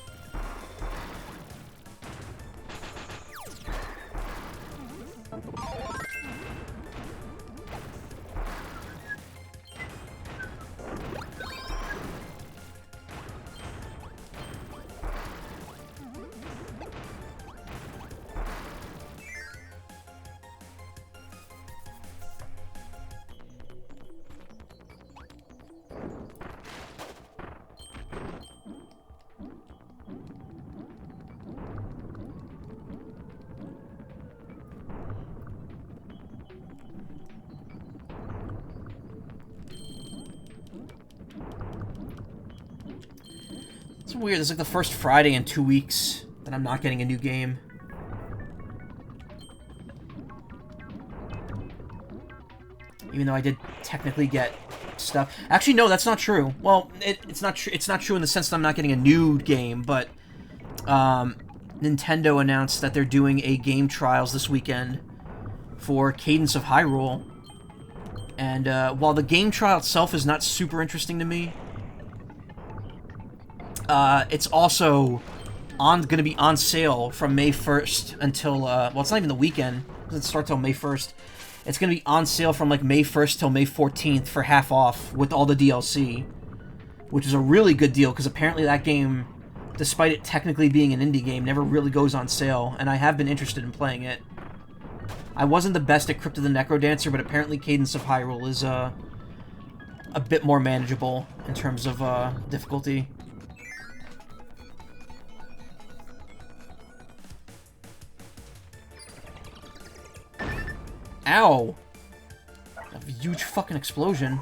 It's weird, it's like the first Friday in 2 weeks that I'm not getting a new game. Even though I did technically get stuff. Actually, no, that's not true. Well, it's not true. It's not true in the sense that I'm not getting a new game, but Nintendo announced that they're doing a game trials this weekend for Cadence of Hyrule. And while the game trial itself is not super interesting to me, it's also going to be on sale from May 1st until, well, it's not even the weekend. It doesn't start till May 1st. It's going to be on sale from, like, May 1st till May 14th for half off with all the DLC, which is a really good deal, because apparently that game, despite it technically being an indie game, never really goes on sale, and I have been interested in playing it. I wasn't the best at Crypt of the Necrodancer, but apparently Cadence of Hyrule is, a bit more manageable in terms of, difficulty. Ow! A huge fucking explosion.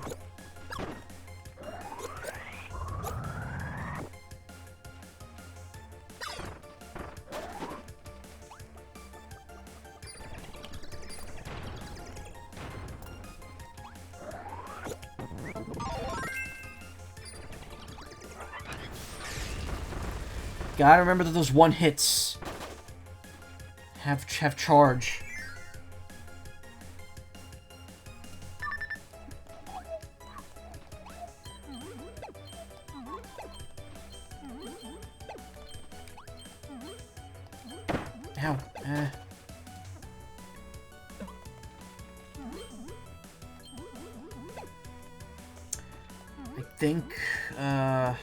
Gotta remember that those one hits have charge. Ow. I think, I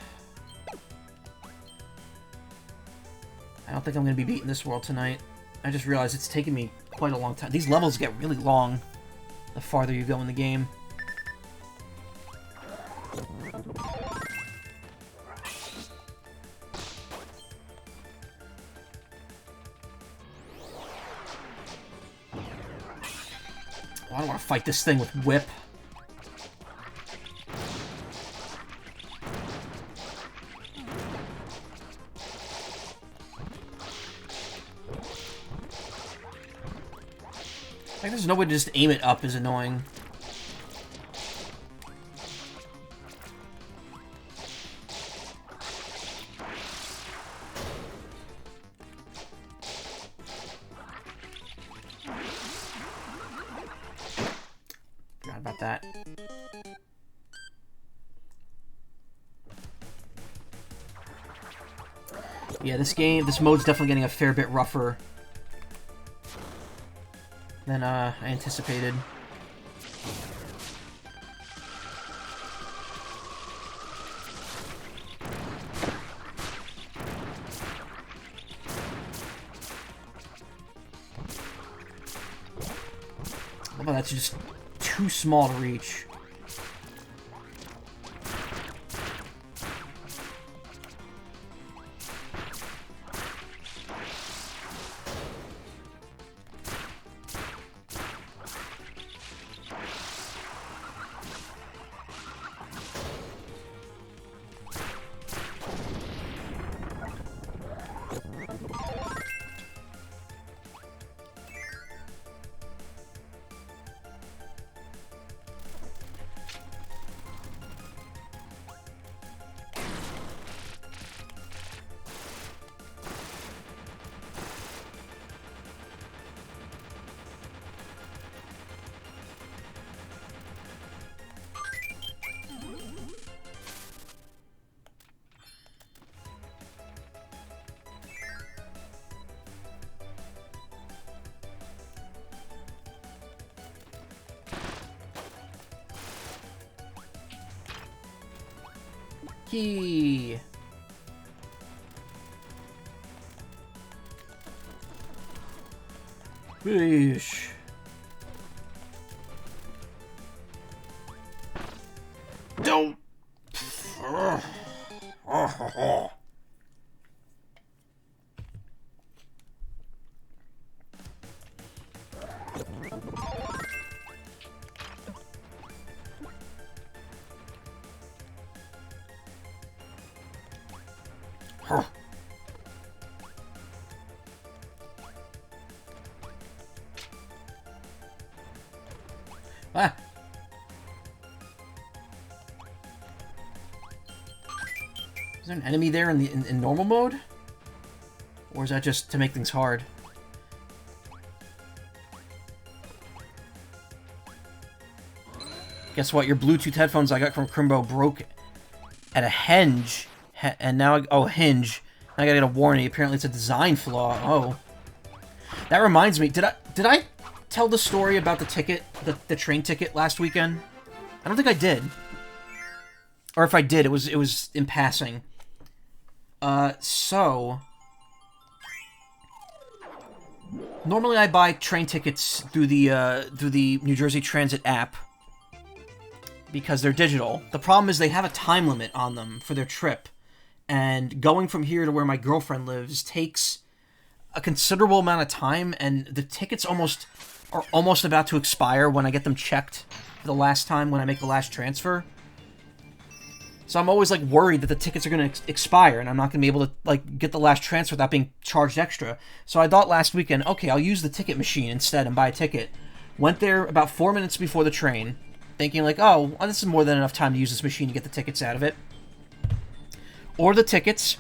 don't think I'm going to be beating this world tonight. I just realized it's taken me quite a long time. These levels get really long the farther you go in the game. Oh, I don't want to fight this thing with whip. Like, there's no way to just aim it up is annoying. Forgot about that. Yeah, this mode's definitely getting a fair bit rougher than I anticipated. Oh, that's just too small to reach. Key. Fish. Don't. Ah. Is there an enemy there in normal mode? Or is that just to make things hard? Guess what? Your Bluetooth headphones I got from Crimbo broke at a hinge, and now hinge. Now I gotta get a warning. Apparently, it's a design flaw. Oh, that reminds me. Did I tell the story about the ticket, the train ticket last weekend? I don't think I did. Or if I did, it was in passing. So normally I buy train tickets through the New Jersey Transit app because they're digital. The problem is they have a time limit on them for their trip, and going from here to where my girlfriend lives takes a considerable amount of time, and the tickets are almost about to expire when I get them checked for the last time when I make the last transfer. So I'm always like worried that the tickets are going to expire and I'm not going to be able to like get the last transfer without being charged extra. So I thought last weekend, okay, I'll use the ticket machine instead and buy a ticket. Went there about 4 minutes before the train, thinking like, oh, well, this is more than enough time to use this machine to get the tickets out of it. Order the tickets,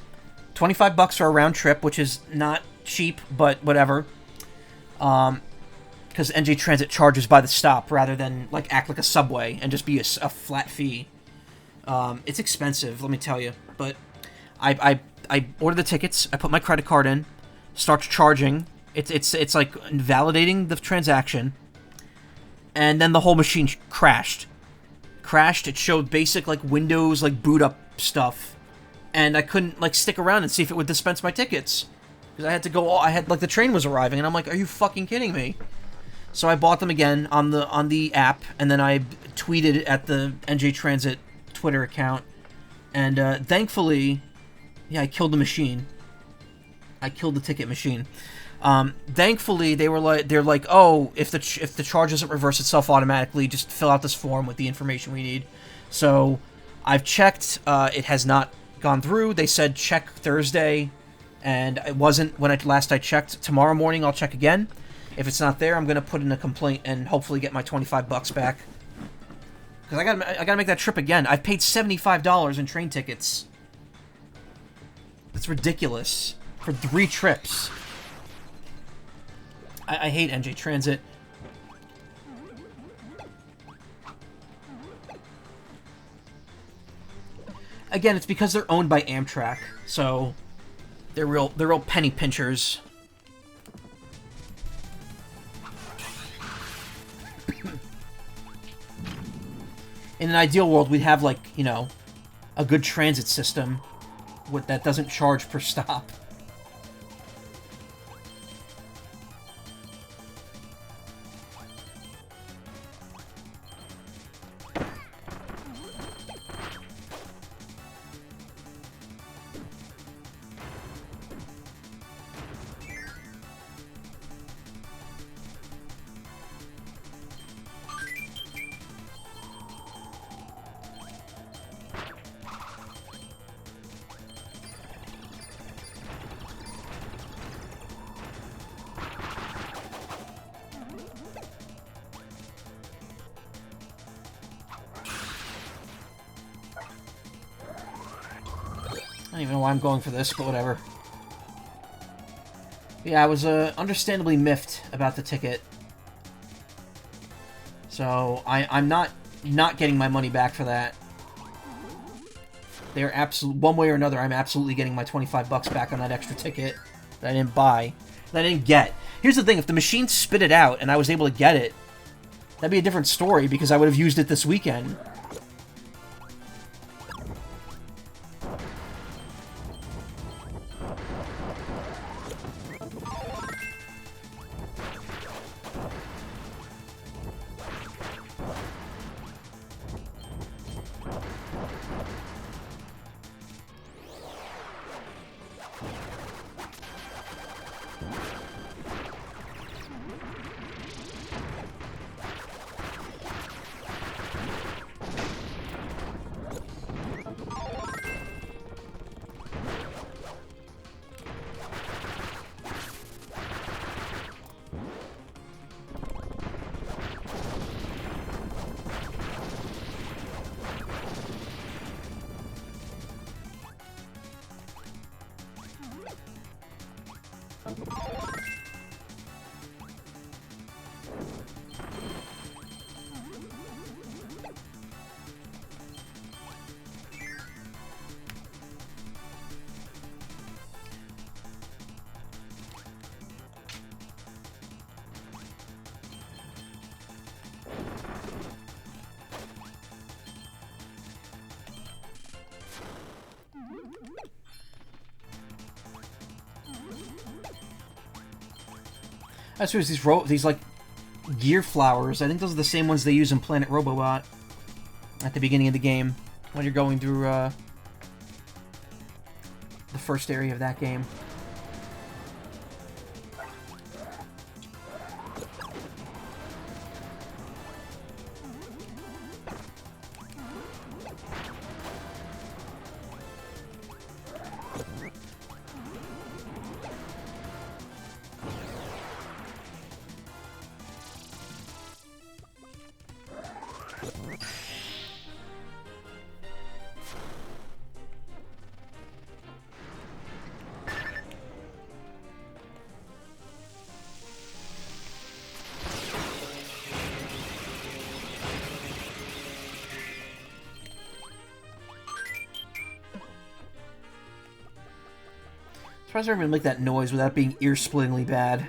$25 for a round trip, which is not cheap, but whatever. Because NJ Transit charges by the stop rather than like act like a subway and just be a flat fee. It's expensive, let me tell you. But I order the tickets. I put my credit card in, starts charging. It's like validating the transaction, and then the whole machine crashed. It showed basic like Windows like boot up stuff, and I couldn't like stick around and see if it would dispense my tickets because I had to go. I had like the train was arriving, and I'm like, are you fucking kidding me? So I bought them again on the app, and then I tweeted at the NJ Transit Twitter account, and thankfully, yeah, I killed the machine. I killed the ticket machine. Thankfully, they're like, oh, if the charge doesn't reverse itself automatically, just fill out this form with the information we need. So I've checked. It has not gone through. They said check Thursday, and it wasn't when last I checked. Tomorrow morning, I'll check again. If it's not there, I'm gonna put in a complaint and hopefully get my $25 back. Because I gotta make that trip again. I've paid $75 in train tickets. That's ridiculous. For 3 trips. I hate NJ Transit. Again, it's because they're owned by Amtrak. So, They're real penny pinchers. In an ideal world, we'd have, like, you know, a good transit system that doesn't charge per stop. I don't even know why I'm going for this, but whatever. Yeah, I was understandably miffed about the ticket. So I'm not getting my money back for that. They're one way or another, I'm absolutely getting my 25 bucks back on that extra ticket that I didn't buy, that I didn't get. Here's the thing, if the machine spit it out and I was able to get it, that'd be a different story because I would have used it this weekend. I suppose these like gear flowers. I think those are the same ones they use in Planet Robobot at the beginning of the game when you're going through the first area of that game. I'm surprised I even make that noise without being ear-splittingly bad.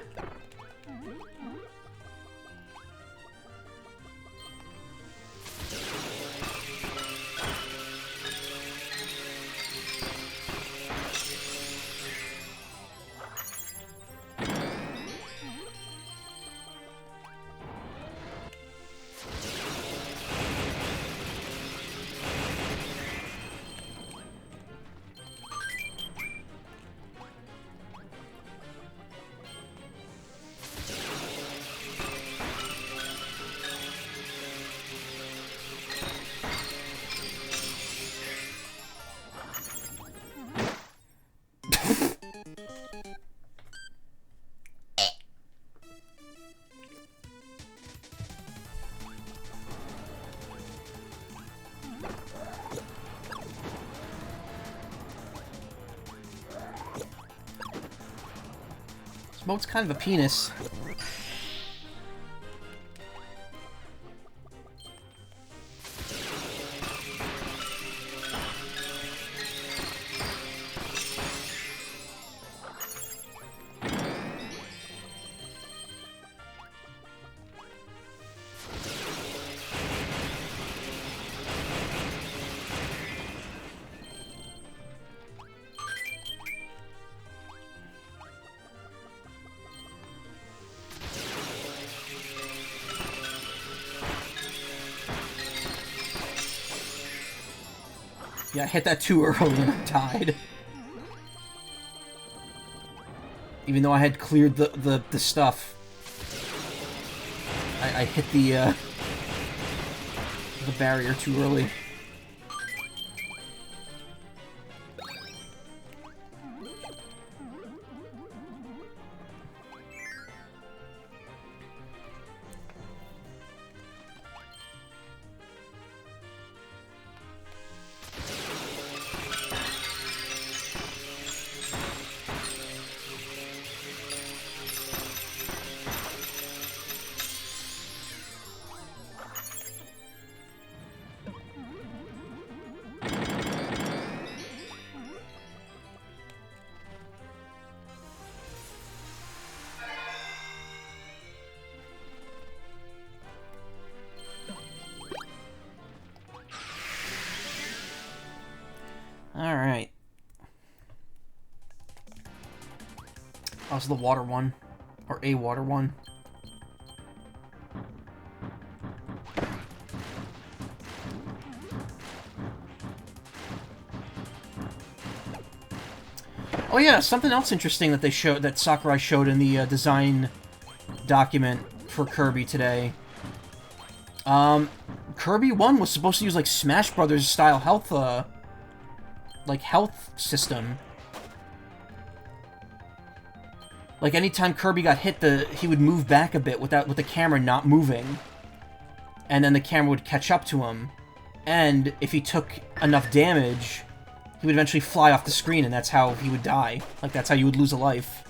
Smoke's kind of a penis. Yeah, I hit that too early and I died. Even though I had cleared the stuff. I hit the barrier too early. Alright. Also the water one. Or a water one. Oh yeah, something else interesting that they showed, that Sakurai showed in the design document for Kirby today. Kirby 1 was supposed to use like Smash Brothers style health, like health system. Like anytime Kirby got hit, he would move back a bit with the camera not moving, and then the camera would catch up to him. And if he took enough damage, he would eventually fly off the screen, and that's how he would die. Like that's how you would lose a life.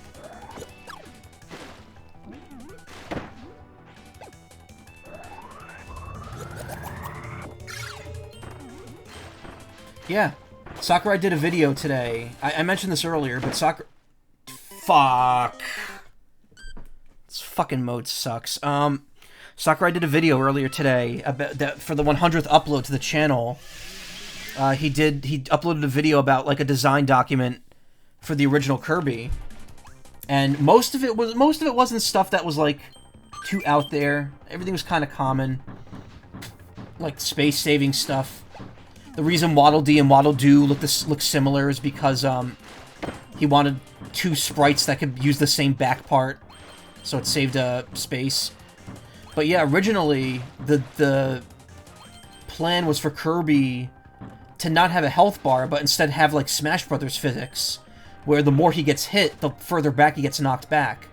Yeah. Sakurai did a video today. I mentioned this earlier, but Fuck. This fucking mode sucks. Sakurai did a video earlier today about that for the 100th upload to the channel. He uploaded a video about like a design document for the original Kirby, and most of it wasn't stuff that was like too out there. Everything was kind of common, like space-saving stuff. The reason Waddle Dee and Waddle Doo look similar is because he wanted two sprites that could use the same back part, so it saved space. But yeah, originally the plan was for Kirby to not have a health bar, but instead have like Smash Brothers physics, where the more he gets hit, the further back he gets knocked back.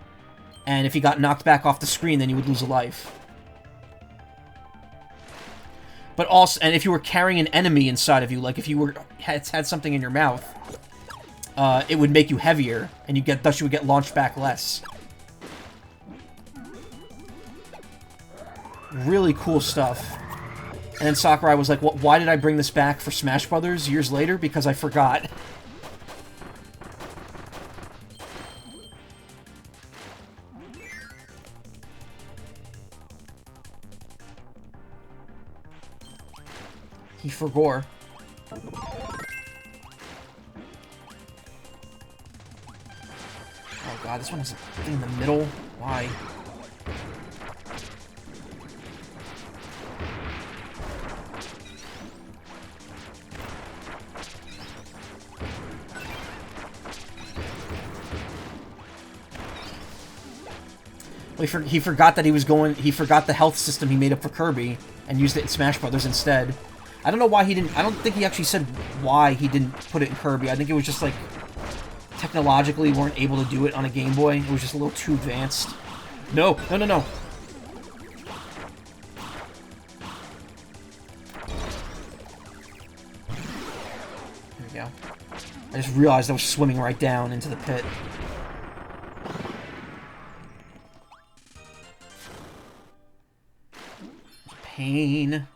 And if he got knocked back off the screen, then he would lose a life. But also, and if you were carrying an enemy inside of you, like if you had something in your mouth, it would make you heavier, and thus you would get launched back less. Really cool stuff. And then Sakurai was like, why did I bring this back for Smash Brothers years later? Because I forgot. He forgore. Oh god, this one is in the middle. Why? Well, he forgot that he forgot the health system he made up for Kirby and used it in Smash Brothers instead. I don't know why he didn't. I don't think he actually said why he didn't put it in Kirby. I think it was just like technologically weren't able to do it on a Game Boy. It was just a little too advanced. No, no, no, no. There we go. I just realized I was swimming right down into the pit. Pain.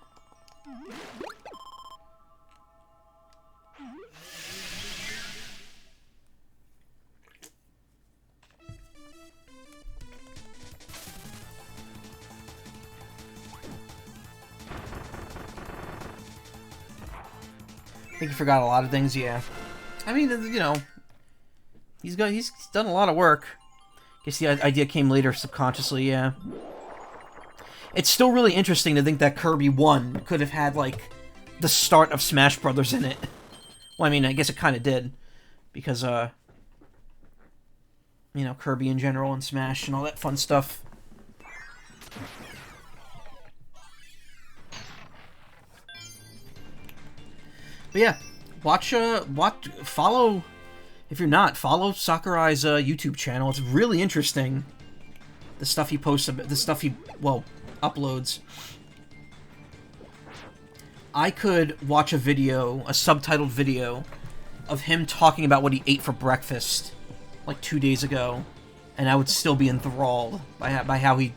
I think he forgot a lot of things, yeah. I mean, you know, he's done a lot of work. Guess the idea came later subconsciously, yeah. It's still really interesting to think that Kirby 1 could have had, like, the start of Smash Brothers in it. Well, I mean, I guess it kind of did. Because, you know, Kirby in general and Smash and all that fun stuff. But yeah, follow, if you're not, follow Sakurai's YouTube channel. It's really interesting. The stuff he posts, the stuff he, well, uploads. I could watch a video, a subtitled video, of him talking about what he ate for breakfast, like 2 days ago, and I would still be enthralled by how he,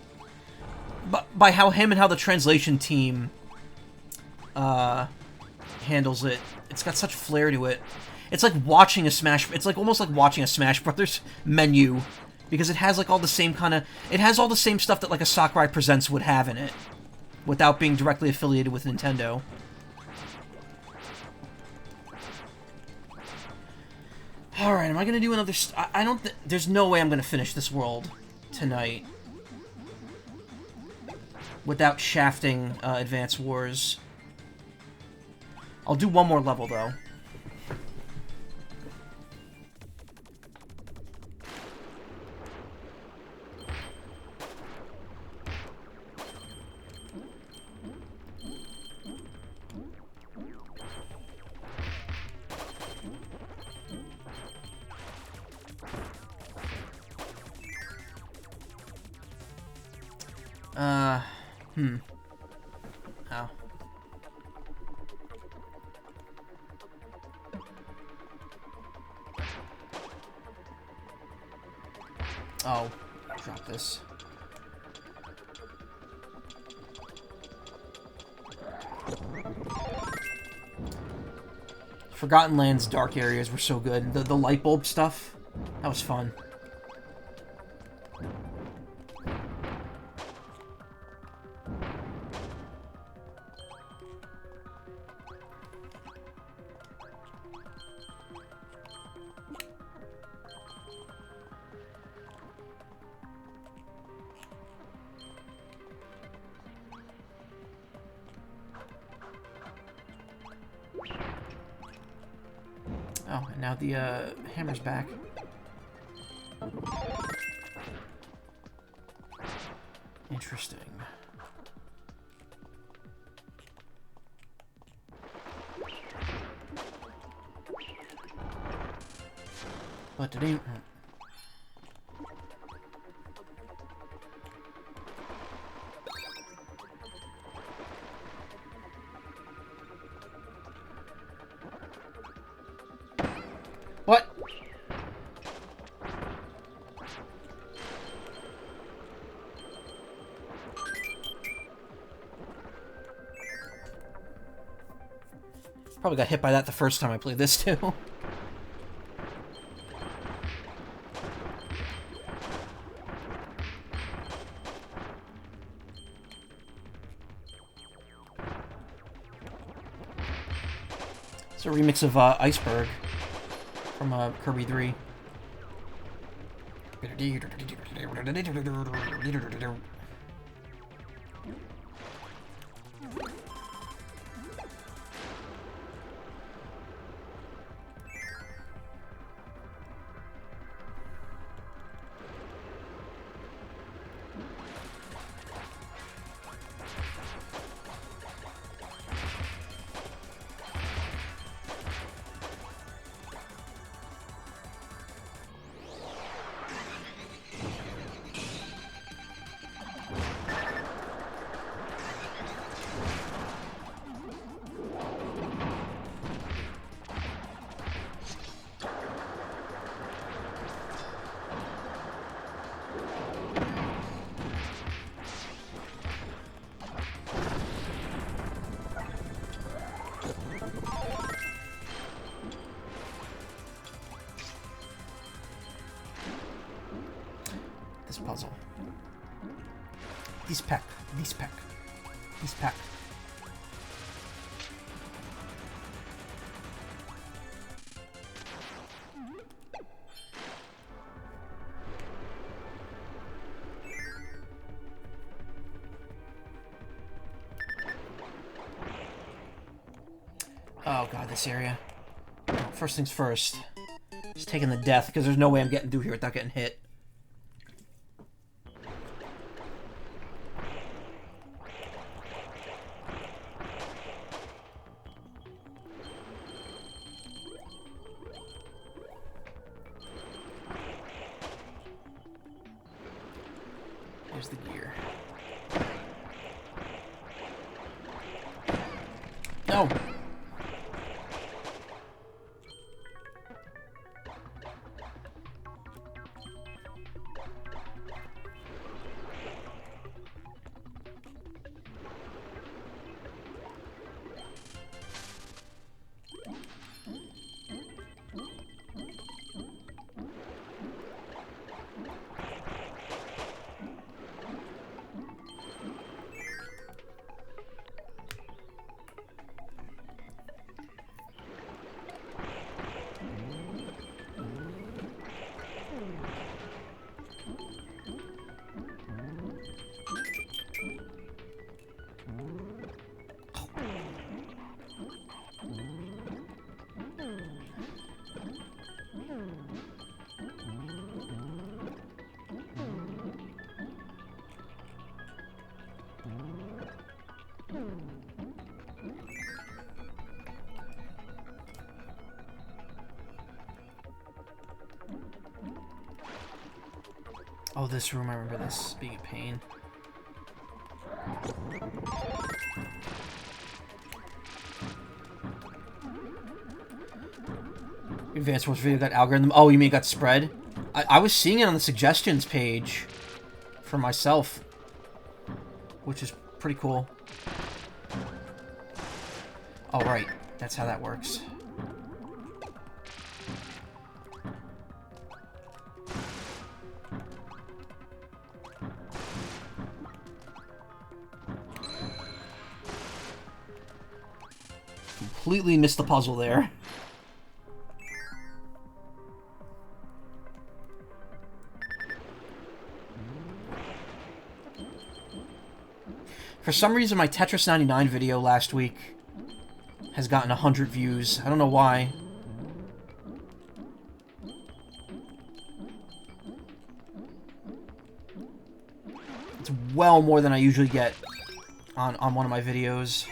by how him and how the translation team, handles it. It's got such flair to it. It's like watching a Smash. It's like almost like watching a Smash Brothers menu, because it has like all the same kind of. It has all the same stuff that like a Sakurai Presents would have in it, without being directly affiliated with Nintendo. All right, am I gonna do another? I don't. There's no way I'm gonna finish this world tonight without shafting Advance Wars. I'll do one more level, though. Oh. Oh, drop this. Forgotten Lands dark areas were so good. The light bulb stuff, that was fun. Oh, and now the hammer's back. Interesting. But it ain't. What? Probably got hit by that the first time I played this too. It's a remix of Iceberg from Kirby 3. Puzzle. This pack. Oh god, this area. First things first. Just taking the death, because there's no way I'm getting through here without getting hit. Here's the gear. No! Oh, this room, I remember this being a pain. Advanced Wars video got algorithm. Oh, you mean it got spread? I was seeing it on the suggestions page for myself, which is pretty cool. Oh, right. That's how that works. Completely missed the puzzle there. For some reason, my Tetris 99 video last week has gotten 100 views. I don't know why. It's well more than I usually get on one of my videos.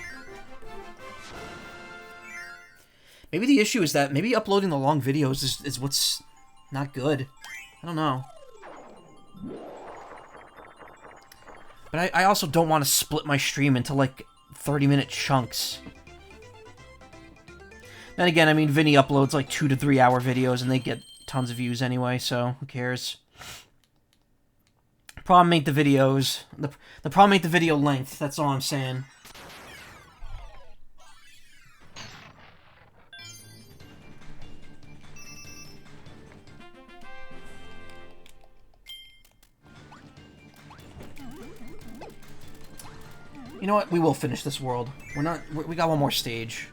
Maybe the issue is that maybe uploading the long videos is what's not good. I don't know. But I also don't want to split my stream into, like, 30-minute chunks. Then again, I mean, Vinny uploads, like, 2 to 3 hour videos, and they get tons of views anyway, so who cares? Problem ain't the videos. The problem ain't the video length, that's all I'm saying. You know what? We will finish this world. We got one more stage.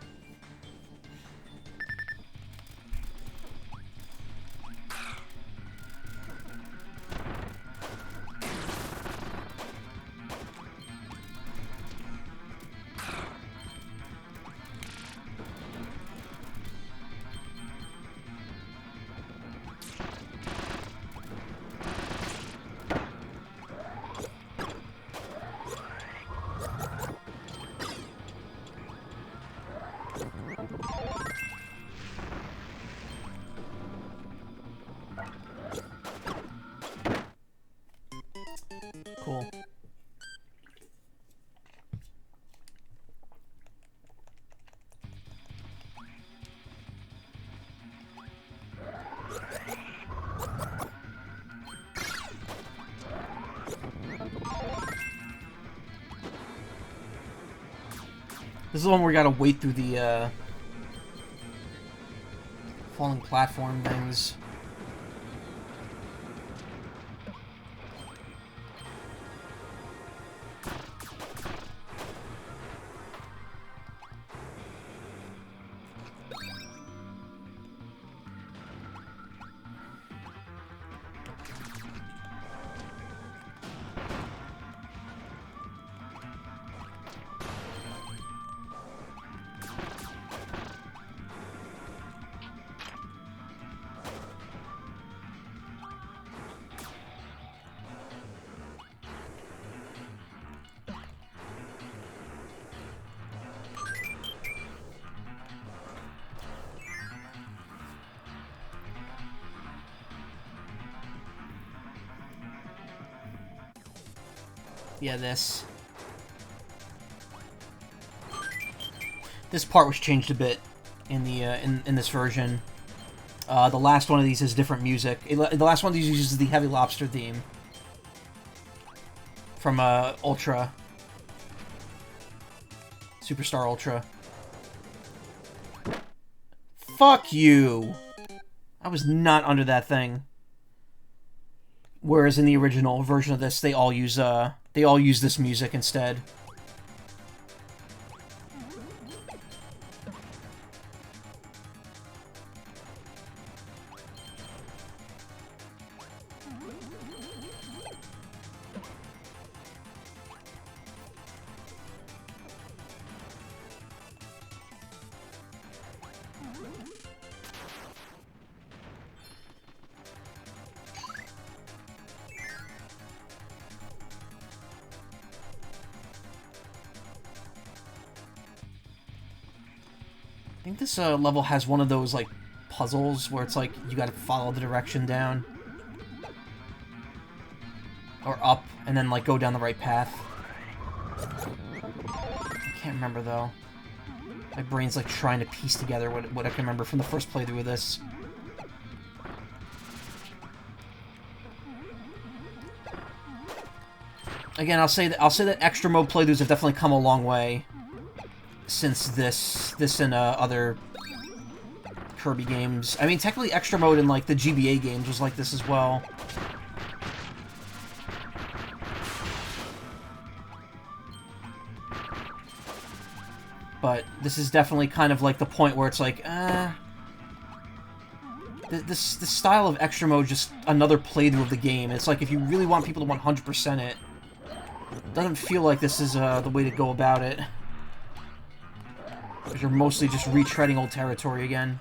Cool. This is the one where we gotta wait through the, falling platform things. Yeah, this. This part was changed a bit in the in this version. The last one of these has different music. The last one of these uses the Heavy Lobster theme from Ultra. Superstar Ultra. Fuck you! I was not under that thing. Whereas in the original version of this, they all use this music instead. I think this level has one of those, like, puzzles where it's like you gotta follow the direction down. Or up, and then, like, go down the right path. I can't remember, though. My brain's, like, trying to piece together what I can remember from the first playthrough of this. Again, I'll say that extra mode playthroughs have definitely come a long way since this and other Kirby games. I mean, technically extra mode in, like, the GBA games was like this as well. But this is definitely kind of like the point where it's like, this style of extra mode is just another playthrough of the game. It's like if you really want people to 100% it, doesn't feel like this is the way to go about it. Because you're mostly just retreading old territory again.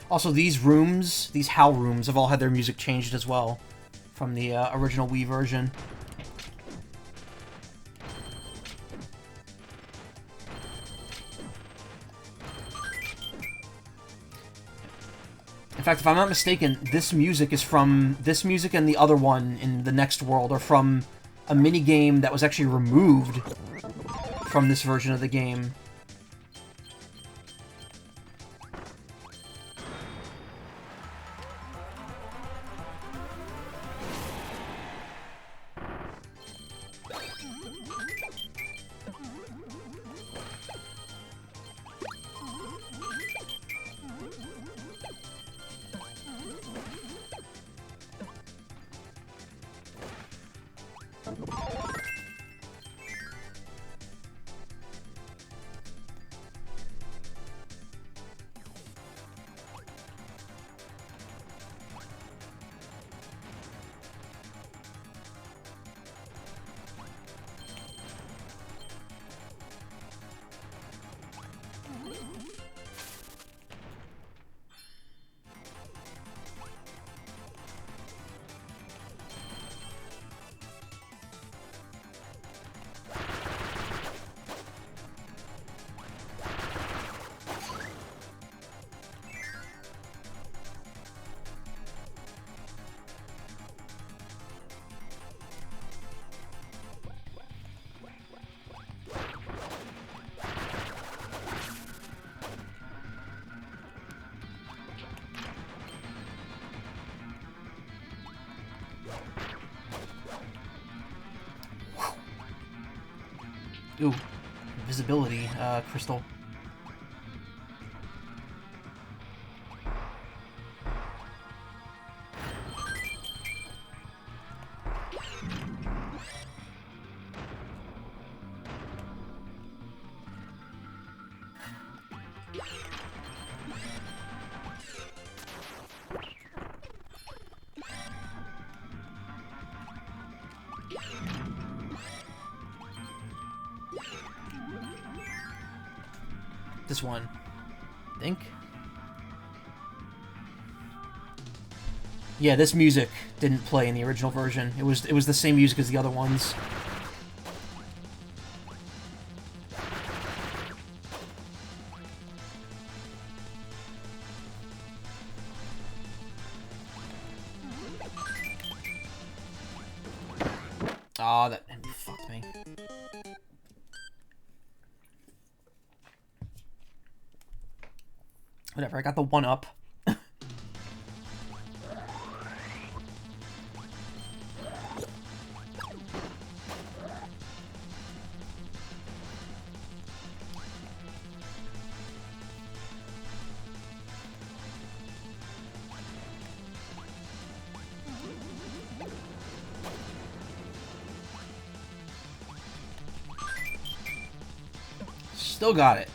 Also, these rooms, these HAL rooms, have all had their music changed as well from the original Wii version. In fact, if I'm not mistaken, this music and the other one in the next world are from a mini-game that was actually removed from this version of the game. Ooh, invisibility, crystal. This one, I think. Yeah, this music didn't play in the original version. It was the same music as the other ones. Aw, that fucked me. Whatever, I got the 1-up. Still got it.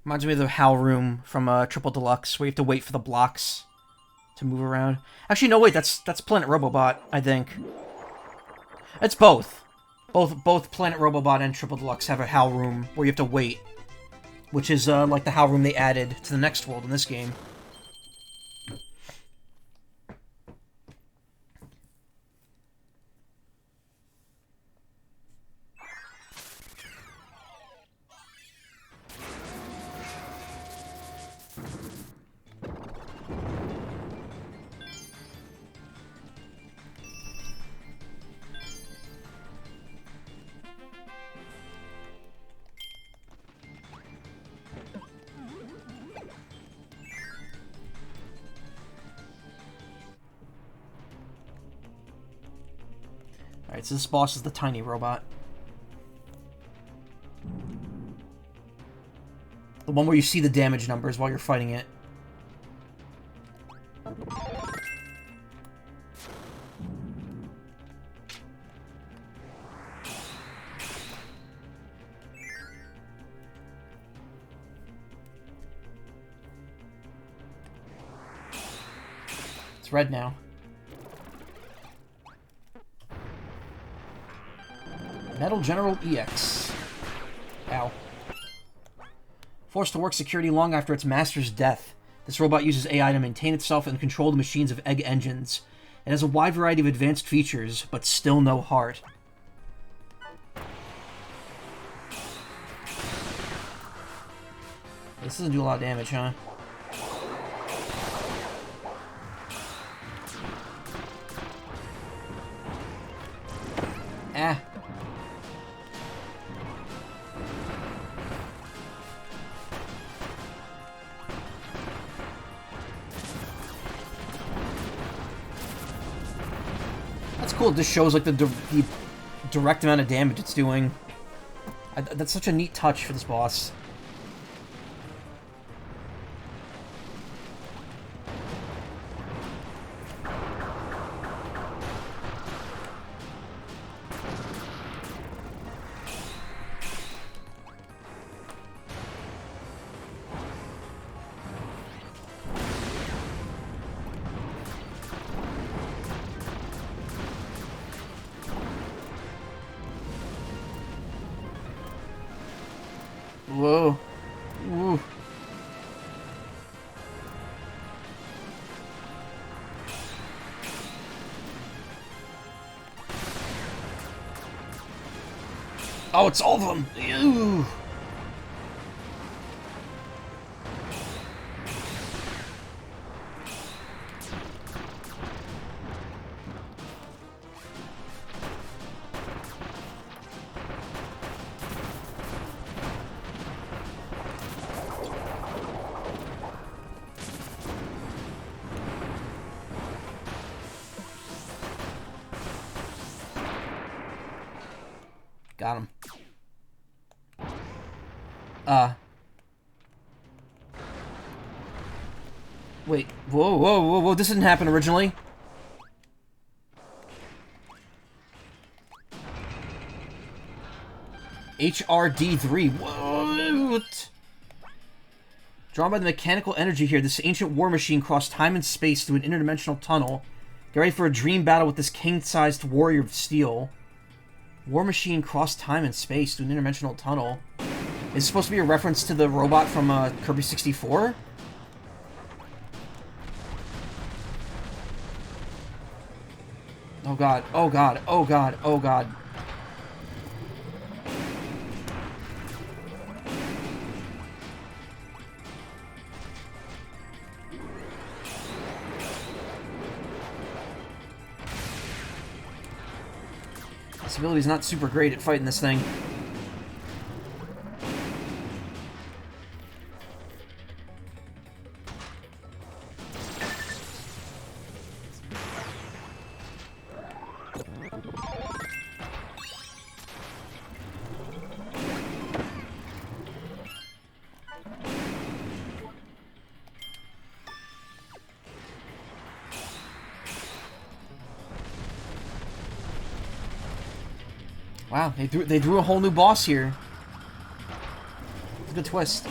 Reminds me of the HAL room from Triple Deluxe, where you have to wait for the blocks to move around. Actually, no, wait, that's Planet Robobot, I think. It's both. Both Planet Robobot and Triple Deluxe have a HAL room where you have to wait, which is like the HAL room they added to the next world in this game. Alright, so this boss is the tiny robot. The one where you see the damage numbers while you're fighting it. It's red now. Metal General EX. Ow. Forced to work security long after its master's death, this robot uses AI to maintain itself and control the machines of egg engines. It has a wide variety of advanced features, but still no heart. This doesn't do a lot of damage, huh? Ah. That's cool. It just shows like the direct amount of damage it's doing. That's such a neat touch for this boss. Whoa. Ooh. Oh, it's all of them! Ew. Got him. Wait. Whoa, whoa, whoa, whoa. This didn't happen originally. HRD3. What? Drawn by the mechanical energy here, this ancient war machine crossed time and space through an interdimensional tunnel. Get ready for a dream battle with this king-sized warrior of steel. War machine crossed time and space through an interdimensional tunnel. Is it supposed to be a reference to the robot from Kirby 64? Oh god, oh god, oh god, oh god. This ability's not super great at fighting this thing. Wow, they drew a whole new boss here. It's a good twist.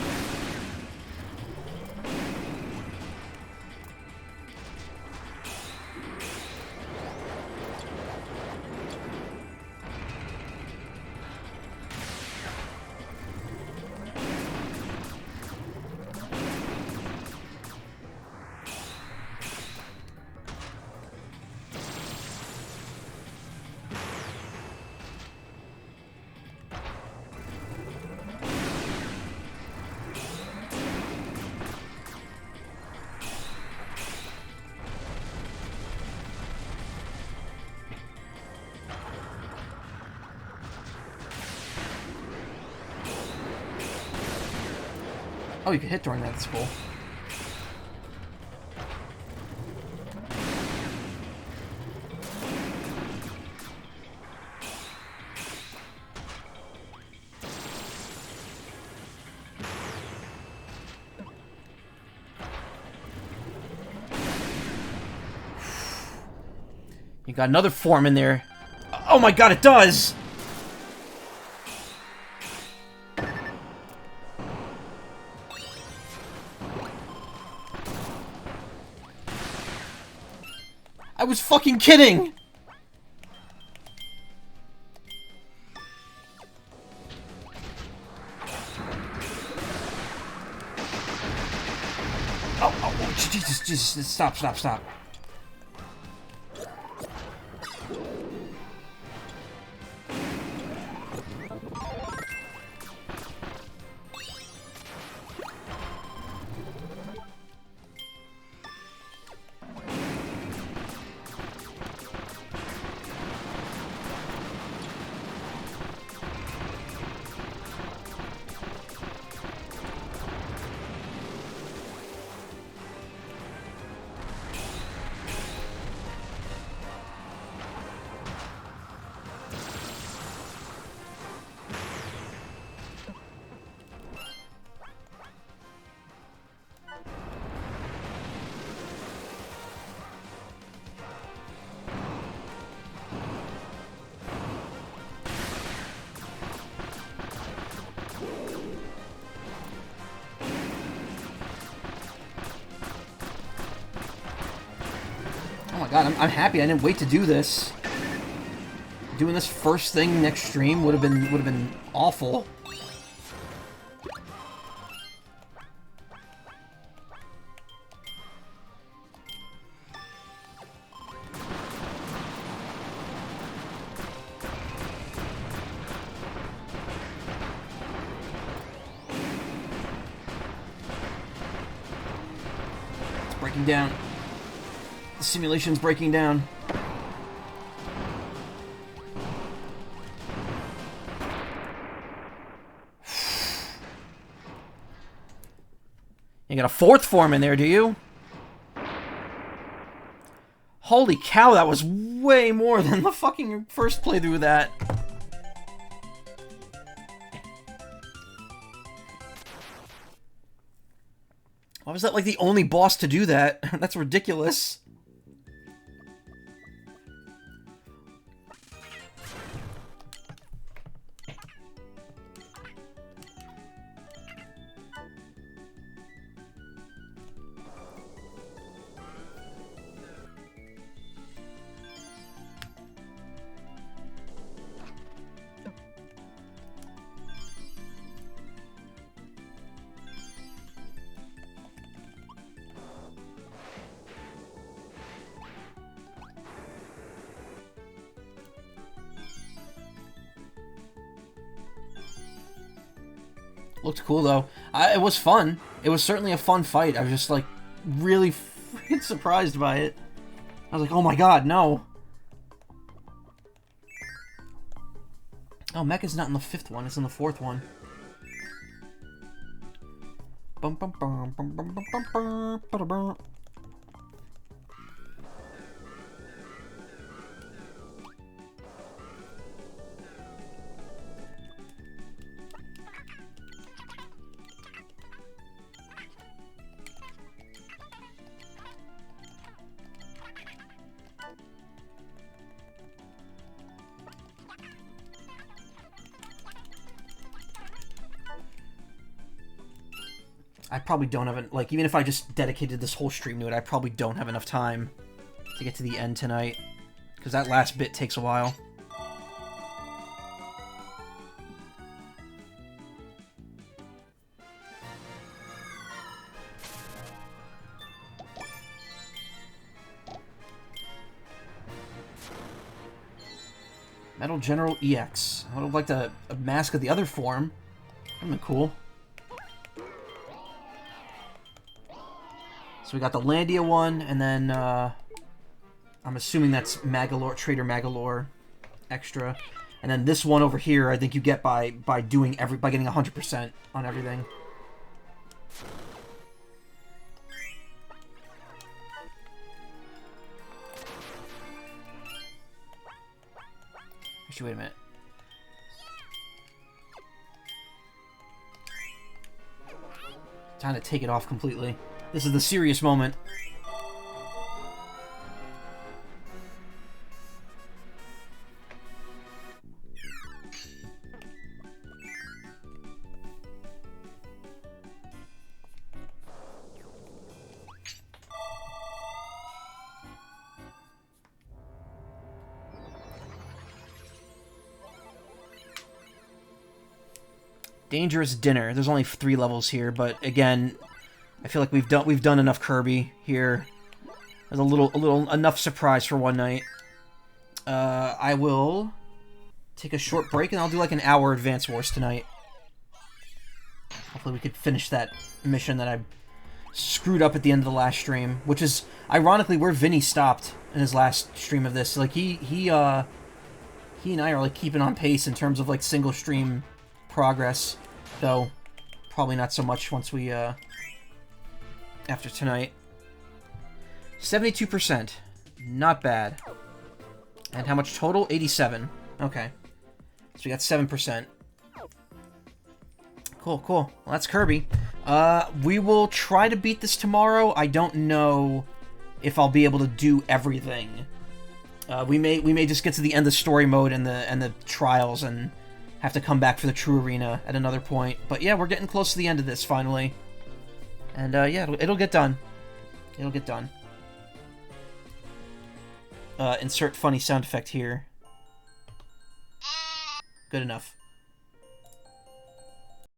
Oh, you can hit during that. That's cool. You got another form in there. Oh my god, it does! I was fucking kidding! Oh, Jesus, stop. God, I'm happy I didn't wait to do this. Doing this first thing next stream would have been awful. It's breaking down. The simulation's breaking down. You got a fourth form in there, do you? Holy cow, that was way more than the fucking first playthrough of that. Why was that like the only boss to do that? That's ridiculous. Looked cool, though. It was fun. It was certainly a fun fight. I was just, like, really freaking surprised by it. I was like, oh my god, no. Oh, Mecha's not in the 5th one. It's in the 4th one. Bum, bum, bum, bum, bum, bum, bum, bum, bum, bum. I probably don't have, like, even if I just dedicated this whole stream to it, I probably don't have enough time to get to the end tonight. Because that last bit takes a while. Metal General EX. I would have liked a mask of the other form. That would have been cool. So we got the Landia one, and then I'm assuming that's Magolor, Trader Magolor extra, and then this one over here I think you get by getting 100% on everything. Actually, wait a minute. Time to take it off completely. This is the serious moment. Dangerous Dinner. There's only 3 levels here, but again, I feel like we've done enough Kirby here. There's enough surprise for one night. I will take a short break and I'll do like an hour Advance Wars tonight. Hopefully we could finish that mission that I screwed up at the end of the last stream, which is ironically where Vinny stopped in his last stream of this. Like he and I are like keeping on pace in terms of like single stream progress, though probably not so much once we after tonight. 72%. Not bad. And how much total? 87. Okay. So we got 7%. Cool, cool. Well, that's Kirby. We will try to beat this tomorrow. I don't know if I'll be able to do everything. We may just get to the end of story mode and the trials and have to come back for the true arena at another point. But yeah, we're getting close to the end of this finally. And yeah, it'll get done. It'll get done. Insert funny sound effect here. Good enough.